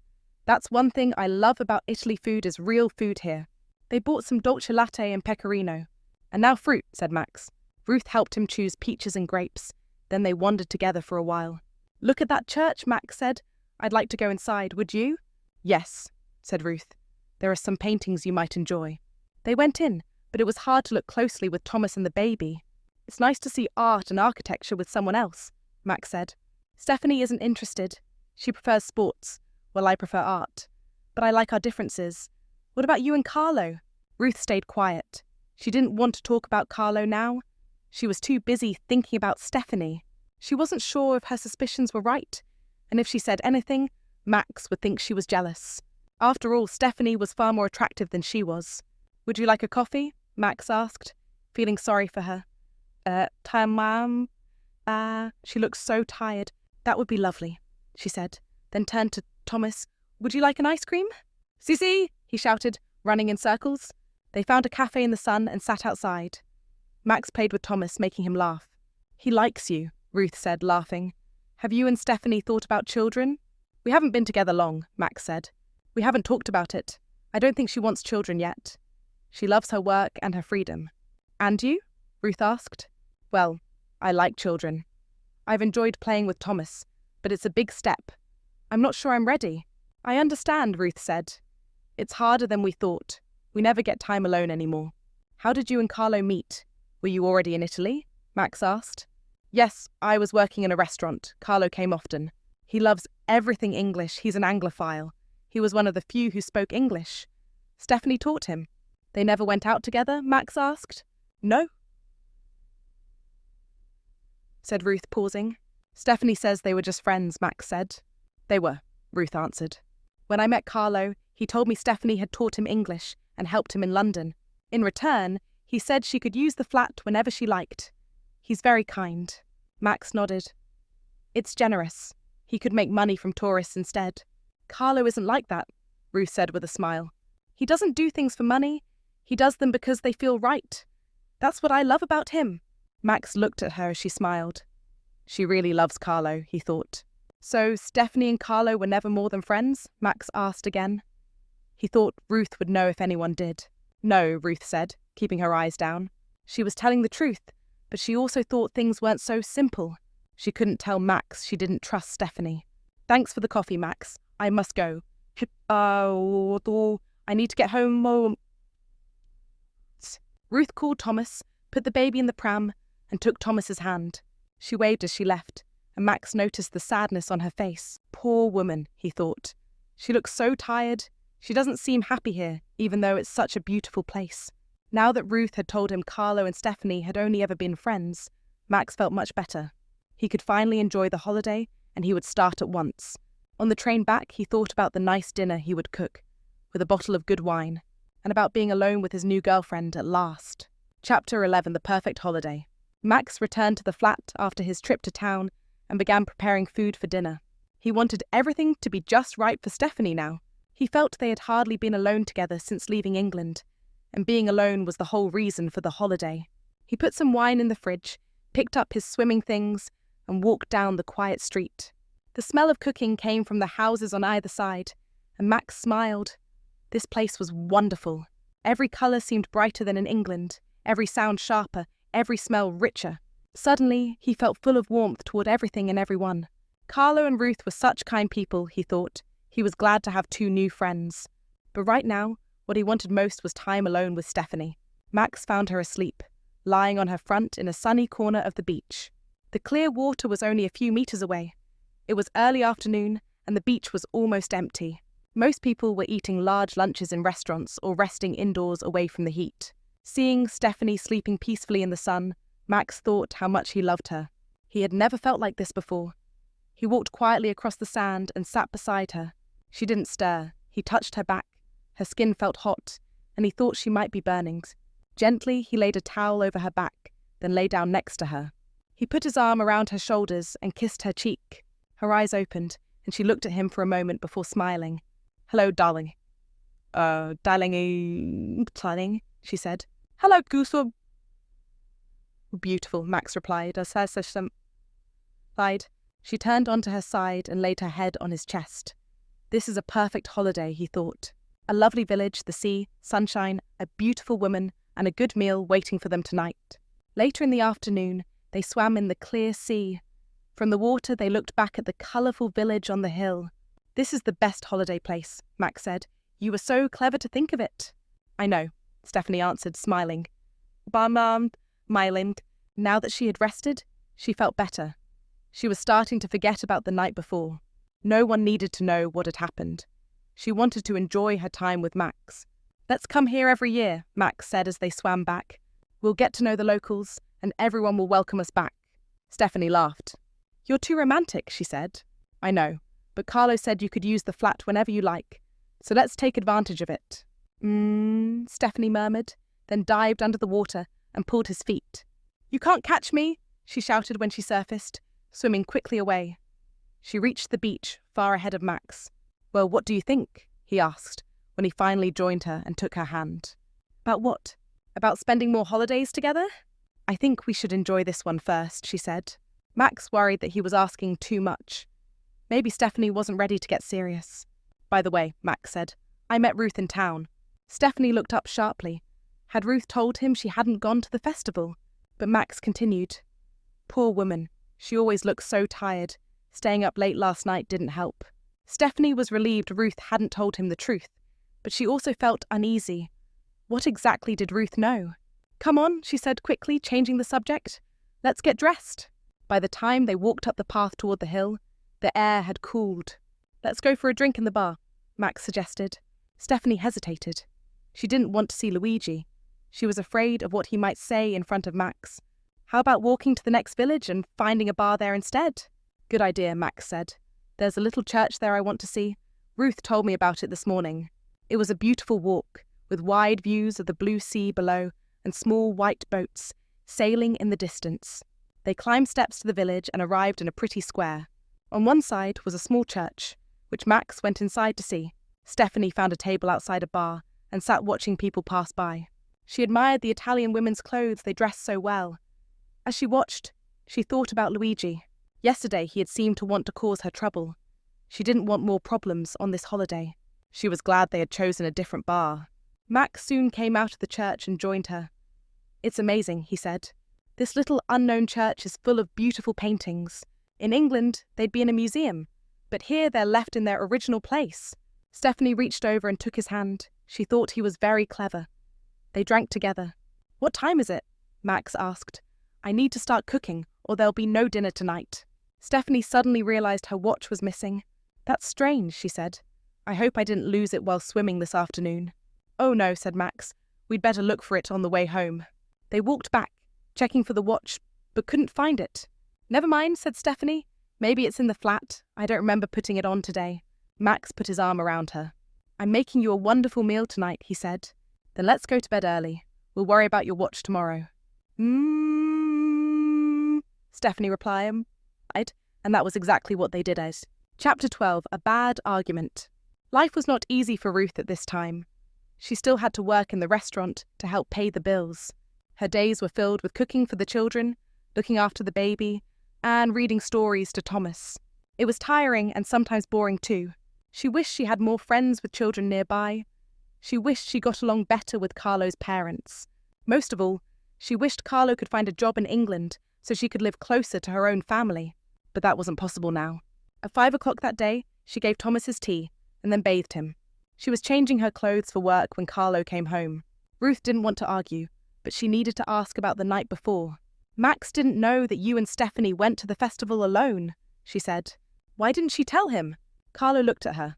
Speaker 1: "That's one thing I love about Italy food is real food here." They bought some dolce latte and pecorino. "And now fruit," said Max. Ruth helped him choose peaches and grapes. Then they wandered together for a while. "Look at that church," Max said. "I'd like to go inside, would you?" "Yes," said Ruth. "There are some paintings you might enjoy." They went in, but it was hard to look closely with Thomas and the baby. "It's nice to see art and architecture with someone else," Max said. "Stephany isn't interested. She prefers sports, while I prefer art. But I like our differences. What about you and Carlo?" Ruth stayed quiet. She didn't want to talk about Carlo now. She was too busy thinking about Stephany. She wasn't sure if her suspicions were right, and if she said anything, Max would think she was jealous. After all, Stephany was far more attractive than she was. "Would you like a coffee?" Max asked, feeling sorry for her. Ma'am. She looked so tired. "That would be lovely," she said, then turned to Thomas. "Would you like an ice cream?" "Si," he shouted, running in circles. They found a cafe in the sun and sat outside. Max played with Thomas, making him laugh. "He likes you," Ruth said, laughing. "Have you and Stephany thought about children?" "We haven't been together long," Max said. "We haven't talked about it. I don't think she wants children yet. She loves her work and her freedom." "And you?" Ruth asked. "Well, I like children. I've enjoyed playing with Thomas, but it's a big step. I'm not sure I'm ready." "I understand," Ruth said. "It's harder than we thought. We never get time alone anymore." "How did you and Carlo meet? Were you already in Italy?" Max asked. "Yes, I was working in a restaurant. Carlo came often. He loves everything English. He's an Anglophile. He was one of the few who spoke English. Stephany taught him." "They never went out together?" Max asked. "No," said Ruth, pausing. "Stephany says they were just friends," Max said. "They were," Ruth answered. "When I met Carlo, he told me Stephany had taught him English and helped him in London. In return, he said she could use the flat whenever she liked. He's very kind." Max nodded. "It's generous. He could make money from tourists instead." "Carlo isn't like that," Ruth said with a smile. "He doesn't do things for money. He does them because they feel right. That's what I love about him." Max looked at her as she smiled. She really loves Carlo, he thought. "So Stephany and Carlo were never more than friends?" Max asked again. He thought Ruth would know if anyone did. "No," Ruth said, keeping her eyes down. She was telling the truth, but she also thought things weren't so simple. She couldn't tell Max she didn't trust Stephany. "Thanks for the coffee, Max. I must go. I need to get home. Ruth called Thomas, put the baby in the pram, and took Thomas's hand. She waved as she left, and Max noticed the sadness on her face. Poor woman, he thought. She looks so tired. She doesn't seem happy here, even though it's such a beautiful place. Now that Ruth had told him Carlo and Stephany had only ever been friends, Max felt much better. He could finally enjoy the holiday, and he would start at once. On the train back, he thought about the nice dinner he would cook, with a bottle of good wine, and about being alone with his new girlfriend at last. Chapter 11, The Perfect Holiday. Max returned to the flat after his trip to town and began preparing food for dinner. He wanted everything to be just right for Stephany now. He felt they had hardly been alone together since leaving England, and being alone was the whole reason for the holiday. He put some wine in the fridge, picked up his swimming things, and walked down the quiet street. The smell of cooking came from the houses on either side, and Max smiled. This place was wonderful. Every colour seemed brighter than in England, every sound sharper, every smell richer. Suddenly, he felt full of warmth toward everything and everyone. Carlo and Ruth were such kind people, he thought. He was glad to have 2 new friends. But right now, what he wanted most was time alone with Stephany. Max found her asleep, lying on her front in a sunny corner of the beach. The clear water was only a few meters away. It was early afternoon, and the beach was almost empty. Most people were eating large lunches in restaurants or resting indoors away from the heat. Seeing Stephany sleeping peacefully in the sun, Max thought how much he loved her. He had never felt like this before. He walked quietly across the sand and sat beside her. She didn't stir. He touched her back. Her skin felt hot, and he thought she might be burning. Gently, he laid a towel over her back, then lay down next to her. He put his arm around her shoulders and kissed her cheek. Her eyes opened, and she looked at him for a moment before smiling. "Hello, darling." Darling, she said. "Hello, goose." "Beautiful," Max replied, as her system sighed. She turned onto her side and laid her head on his chest. This is a perfect holiday, he thought. A lovely village, the sea, sunshine, a beautiful woman, and a good meal waiting for them tonight. Later in the afternoon, they swam in the clear sea. From the water, they looked back at the colourful village on the hill. "This is the best holiday place," Max said. "You were so clever to think of it." "I know," Stephany answered, smiling. Smiling. Now that she had rested, she felt better. She was starting to forget about the night before. No one needed to know what had happened. She wanted to enjoy her time with Max. "Let's come here every year," Max said as they swam back. "We'll get to know the locals, and everyone will welcome us back." Stephany laughed. "You're too romantic," she said. "I know, but Carlo said you could use the flat whenever you like, so let's take advantage of it." Stephany murmured, then dived under the water and pulled his feet. "You can't catch me," she shouted when she surfaced, swimming quickly away. She reached the beach, far ahead of Max. "Well, what do you think?" he asked, when he finally joined her and took her hand. "About what? About spending more holidays together?" "I think we should enjoy this one first," she said. Max worried that he was asking too much. Maybe Stephany wasn't ready to get serious. "By the way," Max said, "I met Ruth in town." Stephany looked up sharply. Had Ruth told him she hadn't gone to the festival? But Max continued. "Poor woman. She always looks so tired. Staying up late last night didn't help." Stephany was relieved Ruth hadn't told him the truth, but she also felt uneasy. What exactly did Ruth know? "Come on," she said quickly, changing the subject. "Let's get dressed." By the time they walked up the path toward the hill, the air had cooled. "Let's go for a drink in the bar," Max suggested. Stephany hesitated. She didn't want to see Luigi. She was afraid of what he might say in front of Max. "How about walking to the next village and finding a bar there instead?" "Good idea," Max said. "There's a little church there I want to see. Ruth told me about it this morning." It was a beautiful walk, with wide views of the blue sea below and small white boats sailing in the distance. They climbed steps to the village and arrived in a pretty square. On one side was a small church, which Max went inside to see. Stephany found a table outside a bar and sat watching people pass by. She admired the Italian women's clothes, they dressed so well. As she watched, she thought about Luigi. Yesterday he had seemed to want to cause her trouble. She didn't want more problems on this holiday. She was glad they had chosen a different bar. Max soon came out of the church and joined her. "It's amazing," he said. "This little unknown church is full of beautiful paintings. In England, they'd be in a museum, but here they're left in their original place. Stephany reached over and took his hand. She thought he was very clever. They drank together. "What time is it?" Max asked. "I need to start cooking, or there'll be no dinner tonight." Stephany suddenly realized her watch was missing. "That's strange," she said. "I hope I didn't lose it while swimming this afternoon." "Oh no," said Max. "We'd better look for it on the way home." They walked back, checking for the watch, but couldn't find it. "Never mind," said Stephany. "Maybe it's in the flat. I don't remember putting it on today." Max put his arm around her. "I'm making you a wonderful meal tonight," he said. "Then let's go to bed early. We'll worry about your watch tomorrow." Stephany replied, and that was exactly what they did. Chapter 12, A Bad Argument. Life was not easy for Ruth at this time. She still had to work in the restaurant to help pay the bills. Her days were filled with cooking for the children, looking after the baby, and reading stories to Thomas. It was tiring and sometimes boring too. She wished she had more friends with children nearby. She wished she got along better with Carlo's parents. Most of all, she wished Carlo could find a job in England so she could live closer to her own family. But that wasn't possible now. At 5 o'clock that day, she gave Thomas his tea and then bathed him. She was changing her clothes for work when Carlo came home. Ruth didn't want to argue, but she needed to ask about the night before. "Max didn't know that you and Stephany went to the festival alone," she said. "Why didn't she tell him?" Carlo looked at her.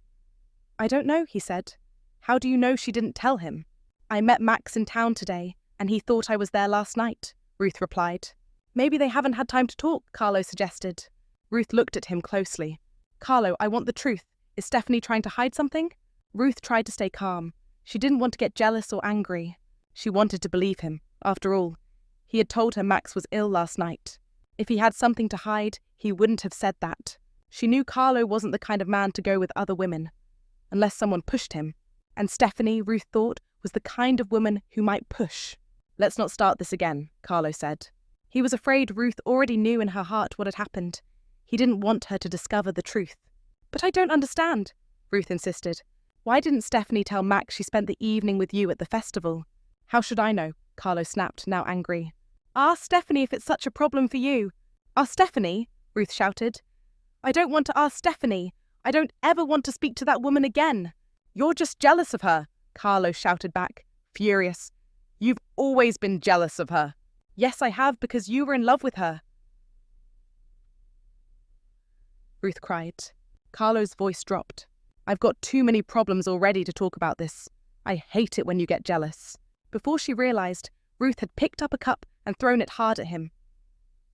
Speaker 1: "I don't know," he said. "How do you know she didn't tell him?" "I met Max in town today, and he thought I was there last night," Ruth replied. "Maybe they haven't had time to talk," Carlo suggested. Ruth looked at him closely. "Carlo, I want the truth. Is Stephany trying to hide something?" Ruth tried to stay calm. She didn't want to get jealous or angry. She wanted to believe him. After all, he had told her Max was ill last night. If he had something to hide, he wouldn't have said that. She knew Carlo wasn't the kind of man to go with other women, unless someone pushed him. And Stephany, Ruth thought, was the kind of woman who might push. "Let's not start this again," Carlo said. He was afraid Ruth already knew in her heart what had happened. He didn't want her to discover the truth. "But I don't understand," Ruth insisted. "Why didn't Stephany tell Max she spent the evening with you at the festival?" "How should I know?" Carlo snapped, now angry. "Ask Stephany if it's such a problem for you." "Ask Stephany?" Ruth shouted. "I don't want to ask Stephany. I don't ever want to speak to that woman again." "You're just jealous of her," Carlo shouted back, furious. "You've always been jealous of her." "Yes, I have, because you were in love with her," Ruth cried. Carlo's voice dropped. "I've got too many problems already to talk about this. I hate it when you get jealous." Before she realized, Ruth had picked up a cup and thrown it hard at him.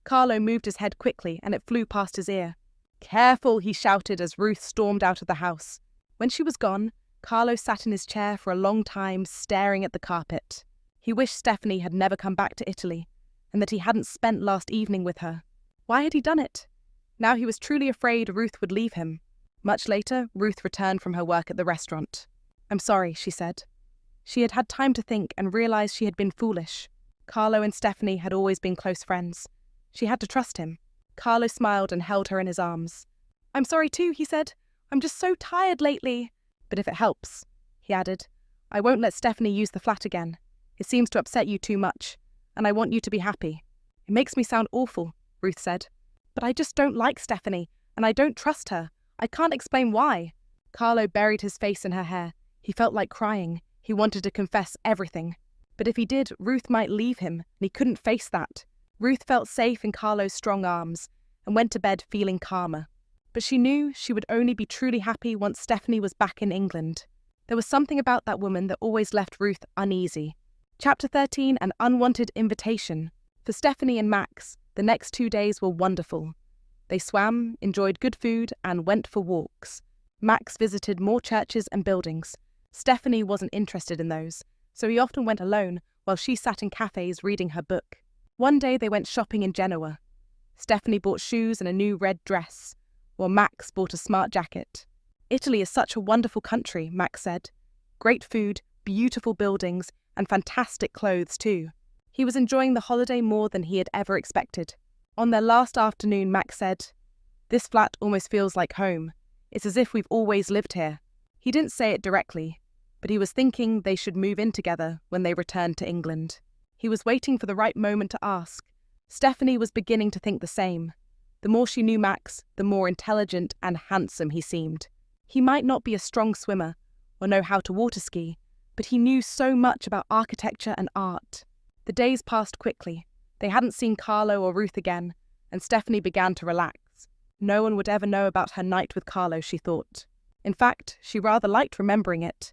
Speaker 1: Carlo moved his head quickly and it flew past his ear. "Careful," he shouted as Ruth stormed out of the house. When she was gone, Carlo sat in his chair for a long time, staring at the carpet. He wished Stephany had never come back to Italy, and that he hadn't spent last evening with her. Why had he done it? Now he was truly afraid Ruth would leave him. Much later, Ruth returned from her work at the restaurant. "I'm sorry," she said. She had had time to think and realized she had been foolish. Carlo and Stephany had always been close friends. She had to trust him. Carlo smiled and held her in his arms. "I'm sorry too," he said. "I'm just so tired lately. But if it helps," he added, "I won't let Stephany use the flat again. It seems to upset you too much, and I want you to be happy." "It makes me sound awful," Ruth said. "But I just don't like Stephany, and I don't trust her. I can't explain why." Carlo buried his face in her hair. He felt like crying. He wanted to confess everything. But if he did, Ruth might leave him, and he couldn't face that. Ruth felt safe in Carlo's strong arms and went to bed feeling calmer. But she knew she would only be truly happy once Stephany was back in England. There was something about that woman that always left Ruth uneasy. Chapter 13, An Unwanted Invitation. For Stephany and Max, the next 2 days were wonderful. They swam, enjoyed good food, and went for walks. Max visited more churches and buildings. Stephany wasn't interested in those, so he often went alone while she sat in cafes reading her book. One day they went shopping in Genoa. Stephany bought shoes and a new red dress, while Max bought a smart jacket. "Italy is such a wonderful country," Max said. "Great food, beautiful buildings, and fantastic clothes too." He was enjoying the holiday more than he had ever expected. On their last afternoon, Max said, "This flat almost feels like home. It's as if we've always lived here." He didn't say it directly, but he was thinking they should move in together when they returned to England. He was waiting for the right moment to ask. Stephany was beginning to think the same. The more she knew Max, the more intelligent and handsome he seemed. He might not be a strong swimmer or know how to water ski, but he knew so much about architecture and art. The days passed quickly. They hadn't seen Carlo or Ruth again, and Stephany began to relax. No one would ever know about her night with Carlo, she thought. In fact, she rather liked remembering it,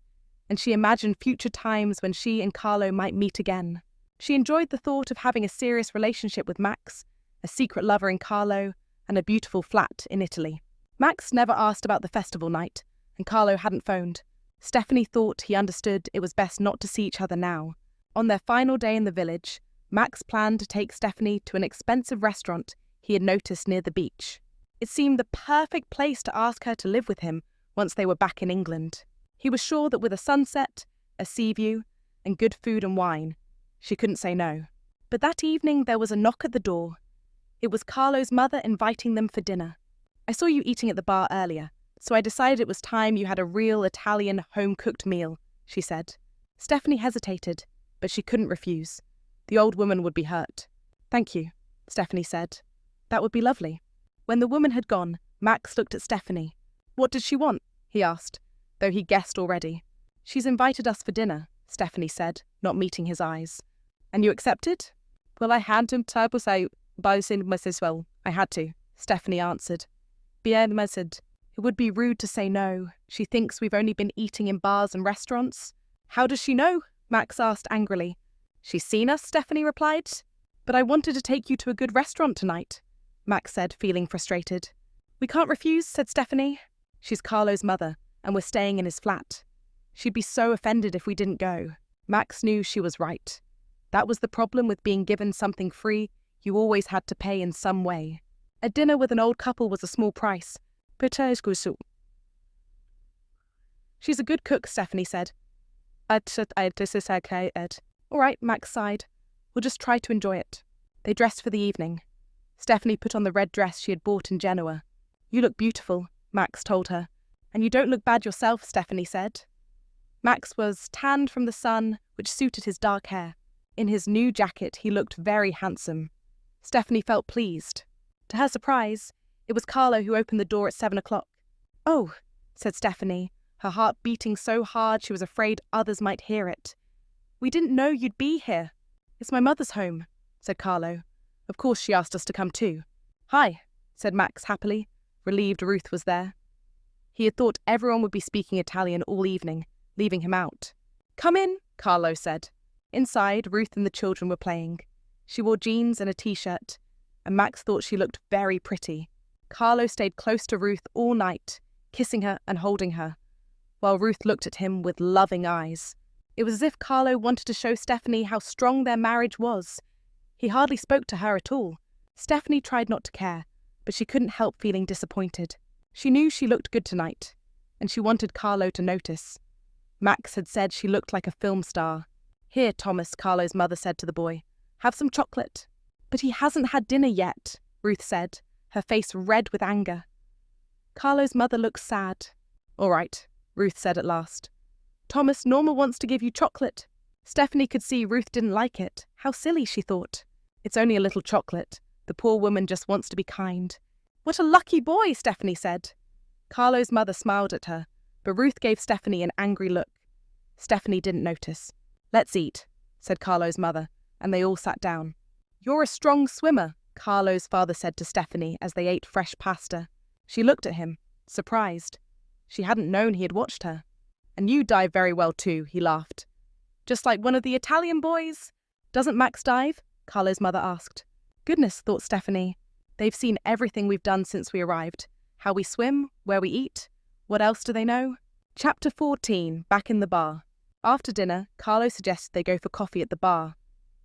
Speaker 1: and she imagined future times when she and Carlo might meet again. She enjoyed the thought of having a serious relationship with Max, a secret lover in Carlo, and a beautiful flat in Italy. Max never asked about the festival night, and Carlo hadn't phoned. Stephany thought he understood it was best not to see each other now. On their final day in the village, Max planned to take Stephany to an expensive restaurant he had noticed near the beach. It seemed the perfect place to ask her to live with him once they were back in England. He was sure that with a sunset, a sea view, and good food and wine, she couldn't say no. But that evening there was a knock at the door. It was Carlo's mother inviting them for dinner. "I saw you eating at the bar earlier, so I decided it was time you had a real Italian home-cooked meal," she said. Stephany hesitated, but she couldn't refuse. The old woman would be hurt. "Thank you," Stephany said. "That would be lovely." When the woman had gone, Max looked at Stephany. "What did she want?" he asked, though he guessed already. "She's invited us for dinner," Stephany said, not meeting his eyes. "And you accepted?" "Well, I had to say as well. I had to," Stephany answered. Bien said, "It would be rude to say no. She thinks we've only been eating in bars and restaurants." "How does she know?" Max asked angrily. "She's seen us," Stephany replied. "But I wanted to take you to a good restaurant tonight," Max said, feeling frustrated. "We can't refuse," said Stephany. "She's Carlo's mother, and we're staying in his flat. She'd be so offended if we didn't go." Max knew she was right. That was the problem with being given something free. You always had to pay in some way. A dinner with an old couple was a small price. "She's a good cook," Stephany said. "All right," Max sighed. "We'll just try to enjoy it." They dressed for the evening. Stephany put on the red dress she had bought in Genoa. "You look beautiful," Max told her. "And you don't look bad yourself," Stephany said. Max was tanned from the sun, which suited his dark hair. In his new jacket, he looked very handsome. Stephany felt pleased. To her surprise, it was Carlo who opened the door at 7 o'clock. "Oh," said Stephany, her heart beating so hard she was afraid others might hear it. "We didn't know you'd be here." "It's my mother's home," said Carlo. "Of course she asked us to come too." "Hi," said Max happily, relieved Ruth was there. He had thought everyone would be speaking Italian all evening, leaving him out. "Come in," Carlo said. Inside, Ruth and the children were playing. She wore jeans and a t-shirt, and Max thought she looked very pretty. Carlo stayed close to Ruth all night, kissing her and holding her, while Ruth looked at him with loving eyes. It was as if Carlo wanted to show Stephany how strong their marriage was. He hardly spoke to her at all. Stephany tried not to care, but she couldn't help feeling disappointed. She knew she looked good tonight, and she wanted Carlo to notice. Max had said she looked like a film star. "Here, Thomas," Carlo's mother said to the boy. "Have some chocolate." "But he hasn't had dinner yet," Ruth said, her face red with anger. Carlo's mother looked sad. "All right," Ruth said at last. "Thomas, Norma wants to give you chocolate." Stephany could see Ruth didn't like it. How silly, she thought. "It's only a little chocolate. The poor woman just wants to be kind." "What a lucky boy," Stephany said. Carlo's mother smiled at her, but Ruth gave Stephany an angry look. Stephany didn't notice. "Let's eat," said Carlo's mother, and they all sat down. "You're a strong swimmer," Carlo's father said to Stephany as they ate fresh pasta. She looked at him, surprised. She hadn't known he had watched her. "And you dive very well too," he laughed. "Just like one of the Italian boys." "Doesn't Max dive?" Carlo's mother asked. Goodness, thought Stephany. They've seen everything we've done since we arrived. How we swim, where we eat. What else do they know? Chapter 14, back in the bar. After dinner, Carlo suggested they go for coffee at the bar.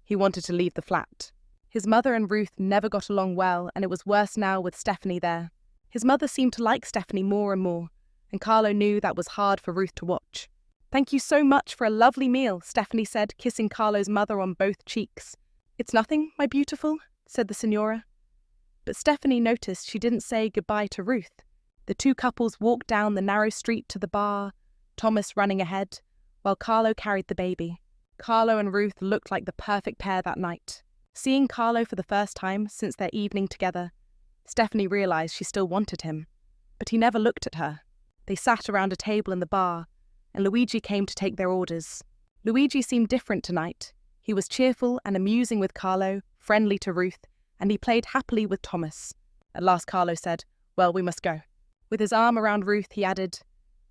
Speaker 1: He wanted to leave the flat. His mother and Ruth never got along well, and it was worse now with Stephany there. His mother seemed to like Stephany more and more, and Carlo knew that was hard for Ruth to watch. "Thank you so much for a lovely meal," Stephany said, kissing Carlo's mother on both cheeks. "It's nothing, my beautiful," said the Signora. But Stephany noticed she didn't say goodbye to Ruth. The two couples walked down the narrow street to the bar, Thomas running ahead, while Carlo carried the baby. Carlo and Ruth looked like the perfect pair that night. Seeing Carlo for the first time since their evening together, Stephany realized she still wanted him. But he never looked at her. They sat around a table in the bar, and Luigi came to take their orders. Luigi seemed different tonight. He was cheerful and amusing with Carlo, friendly to Ruth, and he played happily with Thomas. At last Carlo said, "Well, we must go." With his arm around Ruth, he added,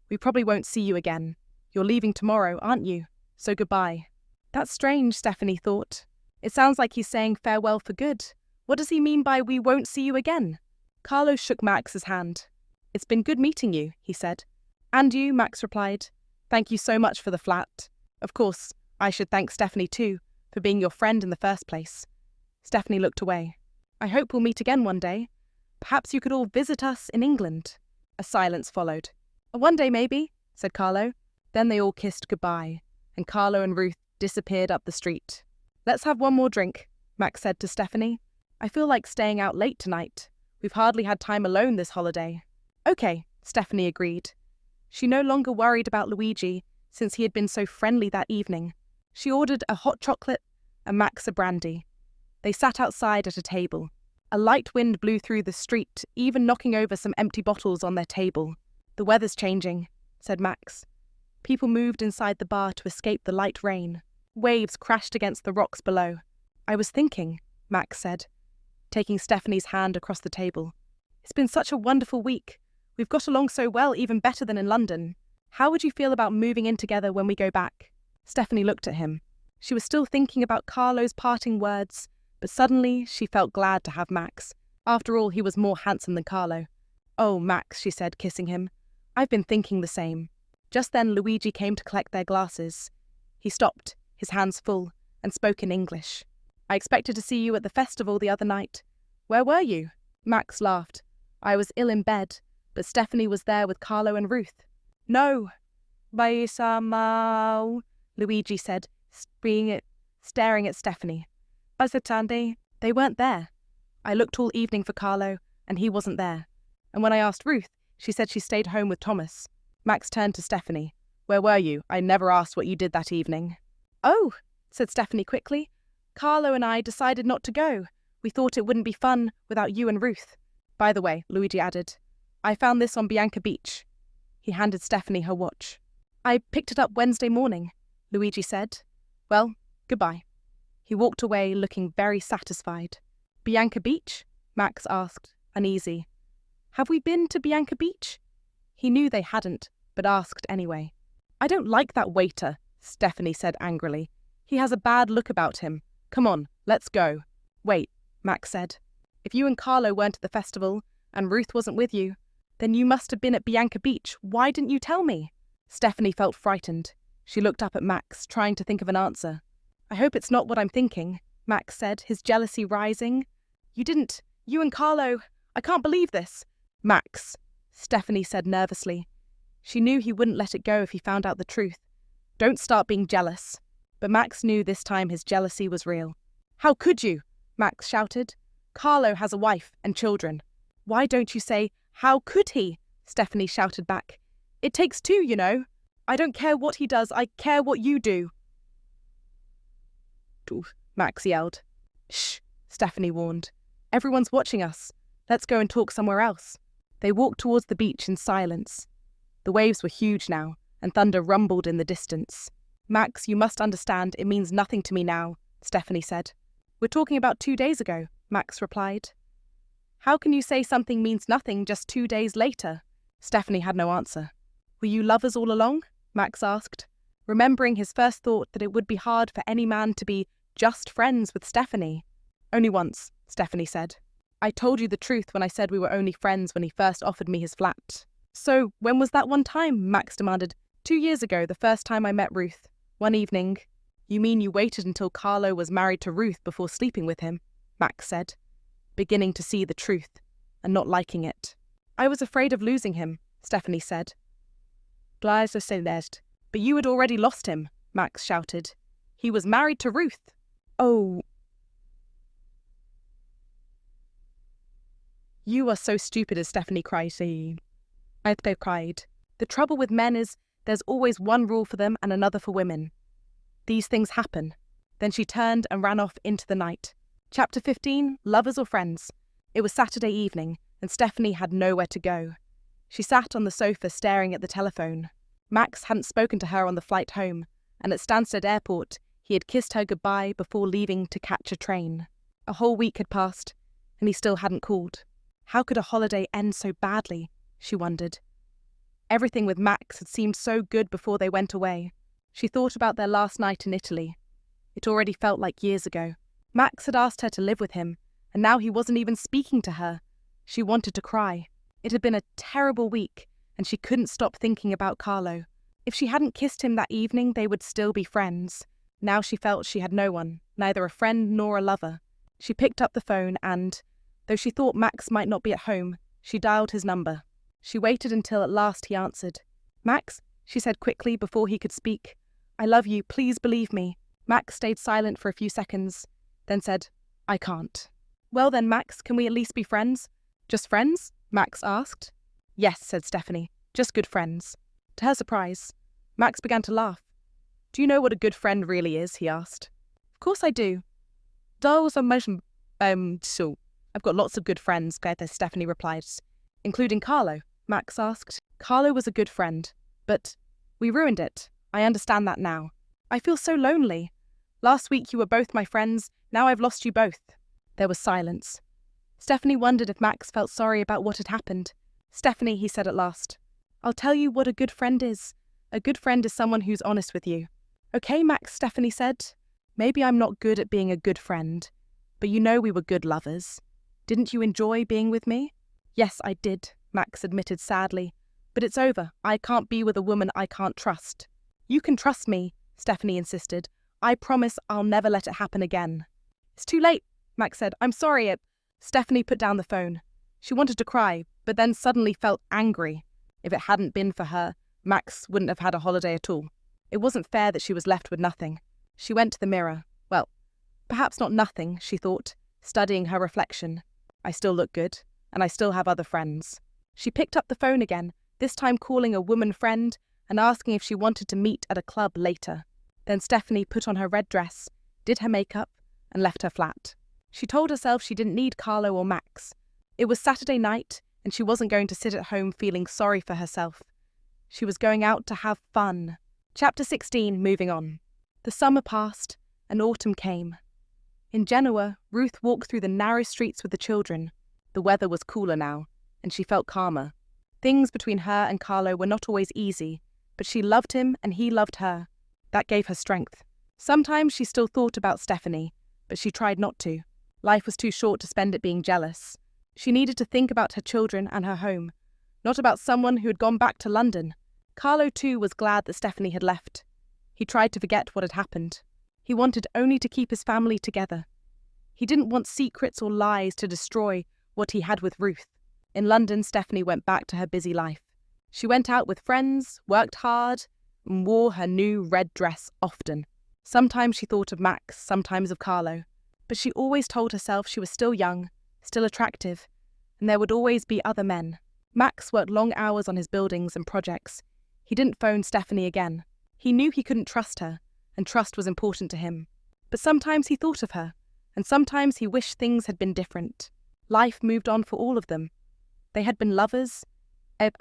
Speaker 1: "We probably won't see you again. You're leaving tomorrow, aren't you? So goodbye." That's strange, Stephany thought. It sounds like he's saying farewell for good. What does he mean by "we won't see you again"? Carlo shook Max's hand. "It's been good meeting you," he said. "And you," Max replied. "Thank you so much for the flat. Of course, I should thank Stephany too, for being your friend in the first place." Stephany looked away. "I hope we'll meet again one day. Perhaps you could all visit us in England." A silence followed. "One day maybe," said Carlo. Then they all kissed goodbye, and Carlo and Ruth disappeared up the street. "Let's have one more drink," Max said to Stephany. "I feel like staying out late tonight. We've hardly had time alone this holiday." "Okay," Stephany agreed. She no longer worried about Luigi, since he had been so friendly that evening. She ordered a hot chocolate and Max a brandy. They sat outside at a table. A light wind blew through the street, even knocking over some empty bottles on their table. "The weather's changing," said Max. People moved inside the bar to escape the light rain. Waves crashed against the rocks below. "I was thinking," Max said, taking Stephany's hand across the table. "It's been such a wonderful week. We've got along so well, even better than in London. How would you feel about moving in together when we go back?" Stephany looked at him. She was still thinking about Carlo's parting words, but suddenly she felt glad to have Max. After all, he was more handsome than Carlo. "Oh, Max," she said, kissing him. "I've been thinking the same." Just then Luigi came to collect their glasses. He stopped, his hands full, and spoke in English. "I expected to see you at the festival the other night. Where were you?" Max laughed. "I was ill in bed, but Stephany was there with Carlo and Ruth." "No, Baisamo," Luigi said, staring at Stephany. "Basatande." "They weren't there. I looked all evening for Carlo, and he wasn't there. And when I asked Ruth, she said she stayed home with Thomas." Max turned to Stephany. "Where were you? I never asked what you did that evening." "Oh," said Stephany quickly. "Carlo and I decided not to go. We thought it wouldn't be fun without you and Ruth. By the way," Luigi added, "I found this on Bianca Beach." He handed Stephany her watch. "I picked it up Wednesday morning," Luigi said. "Well, goodbye." He walked away looking very satisfied. "Bianca Beach?" Max asked, uneasy. "Have we been to Bianca Beach?" He knew they hadn't, but asked anyway. "I don't like that waiter," Stephany said angrily. "He has a bad look about him. Come on, let's go." "Wait," Max said. "If you and Carlo weren't at the festival, and Ruth wasn't with you, then you must have been at Bianca Beach. Why didn't you tell me?" Stephany felt frightened. She looked up at Max, trying to think of an answer. "I hope it's not what I'm thinking," Max said, his jealousy rising. You and Carlo, I can't believe this." "Max," Stephany said nervously. She knew he wouldn't let it go if he found out the truth. "Don't start being jealous." But Max knew this time his jealousy was real. "How could you?" Max shouted. "Carlo has a wife and children." "Why don't you say, 'How could he?'" Stephany shouted back. "It takes two, you know. I don't care what he does, I care what you do." Max yelled. "Shh," Stephany warned. "Everyone's watching us. Let's go and talk somewhere else." They walked towards the beach in silence. The waves were huge now, and thunder rumbled in the distance. "Max, you must understand, it means nothing to me now," Stephany said. "We're talking about 2 days ago," Max replied. "How can you say something means nothing just 2 days later?" Stephany had no answer. "Were you lovers all along?" Max asked, remembering his first thought that it would be hard for any man to be just friends with Stephany. "Only once," Stephany said. "I told you the truth when I said we were only friends when he first offered me his flat." "So, when was that one time?" Max demanded. 2 years ago, the first time I met Ruth. One evening." "You mean you waited until Carlo was married to Ruth before sleeping with him?" Max said, beginning to see the truth and not liking it. "I was afraid of losing him," Stephany said. "But you had already lost him," Max shouted. "He was married to Ruth." "Oh." "You are so stupid," as Stephany cried. I cried. "The trouble with men is there's always one rule for them and another for women. These things happen." Then she turned and ran off into the night. Chapter 15, Lovers or Friends. It was Saturday evening, and Stephany had nowhere to go. She sat on the sofa staring at the telephone. Max hadn't spoken to her on the flight home, and at Stansted Airport, he had kissed her goodbye before leaving to catch a train. A whole week had passed, and he still hadn't called. How could a holiday end so badly? She wondered. Everything with Max had seemed so good before they went away. She thought about their last night in Italy. It already felt like years ago. Max had asked her to live with him, and now he wasn't even speaking to her. She wanted to cry. It had been a terrible week, and she couldn't stop thinking about Carlo. If she hadn't kissed him that evening, they would still be friends. Now she felt she had no one, neither a friend nor a lover. She picked up the phone and, though she thought Max might not be at home, she dialed his number. She waited until at last he answered. "Max," she said quickly before he could speak. "I love you, please believe me." Max stayed silent for a few seconds, then said, "I can't." "Well then, Max, can we at least be friends?" "Just friends?" Max asked. "Yes," said Stephany, "just good friends." To her surprise, Max began to laugh. "Do you know what a good friend really is?" he asked. "Of course I do." So, I've got lots of good friends, Stephany replied. "Including Carlo?" Max asked. "Carlo was a good friend, but we ruined it. I understand that now. I feel so lonely. Last week you were both my friends, now I've lost you both." There was silence. Stephany wondered if Max felt sorry about what had happened. "Stephany," he said at last, "I'll tell you what a good friend is. A good friend is someone who's honest with you." "Okay, Max," Stephany said. "Maybe I'm not good at being a good friend, but you know we were good lovers. Didn't you enjoy being with me?" "Yes, I did," Max admitted sadly. "But it's over. I can't be with a woman I can't trust." "You can trust me," Stephany insisted. "I promise I'll never let it happen again." "It's too late," Max said. "I'm sorry." Stephany put down the phone. She wanted to cry, but then suddenly felt angry. If it hadn't been for her, Max wouldn't have had a holiday at all. It wasn't fair that she was left with nothing. She went to the mirror. Well, perhaps not nothing, she thought, studying her reflection. I still look good, and I still have other friends. She picked up the phone again, this time calling a woman friend and asking if she wanted to meet at a club later. Then Stephany put on her red dress, did her makeup, and left her flat. She told herself she didn't need Carlo or Max. It was Saturday night, and she wasn't going to sit at home feeling sorry for herself. She was going out to have fun. Chapter 16, moving on. The summer passed, and autumn came. In Genoa, Ruth walked through the narrow streets with the children. The weather was cooler now, and she felt calmer. Things between her and Carlo were not always easy, but she loved him and he loved her. That gave her strength. Sometimes she still thought about Stephany, but she tried not to. Life was too short to spend it being jealous. She needed to think about her children and her home, not about someone who had gone back to London. Carlo, too, was glad that Stephany had left. He tried to forget what had happened. He wanted only to keep his family together. He didn't want secrets or lies to destroy what he had with Ruth. In London, Stephany went back to her busy life. She went out with friends, worked hard, and wore her new red dress often. Sometimes she thought of Max, sometimes of Carlo. But she always told herself she was still young, still attractive, and there would always be other men. Max worked long hours on his buildings and projects. He didn't phone Stephany again. He knew he couldn't trust her, and trust was important to him. But sometimes he thought of her, and sometimes he wished things had been different. Life moved on for all of them. They had been lovers, and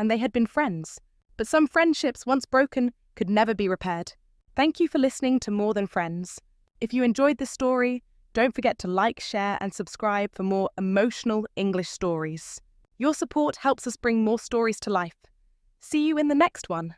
Speaker 1: they had been friends. But some friendships, once broken, could never be repaired. Thank you for listening to More Than Friends. If you enjoyed this story, don't forget to like, share, and subscribe for more emotional English stories. Your support helps us bring more stories to life. See you in the next one.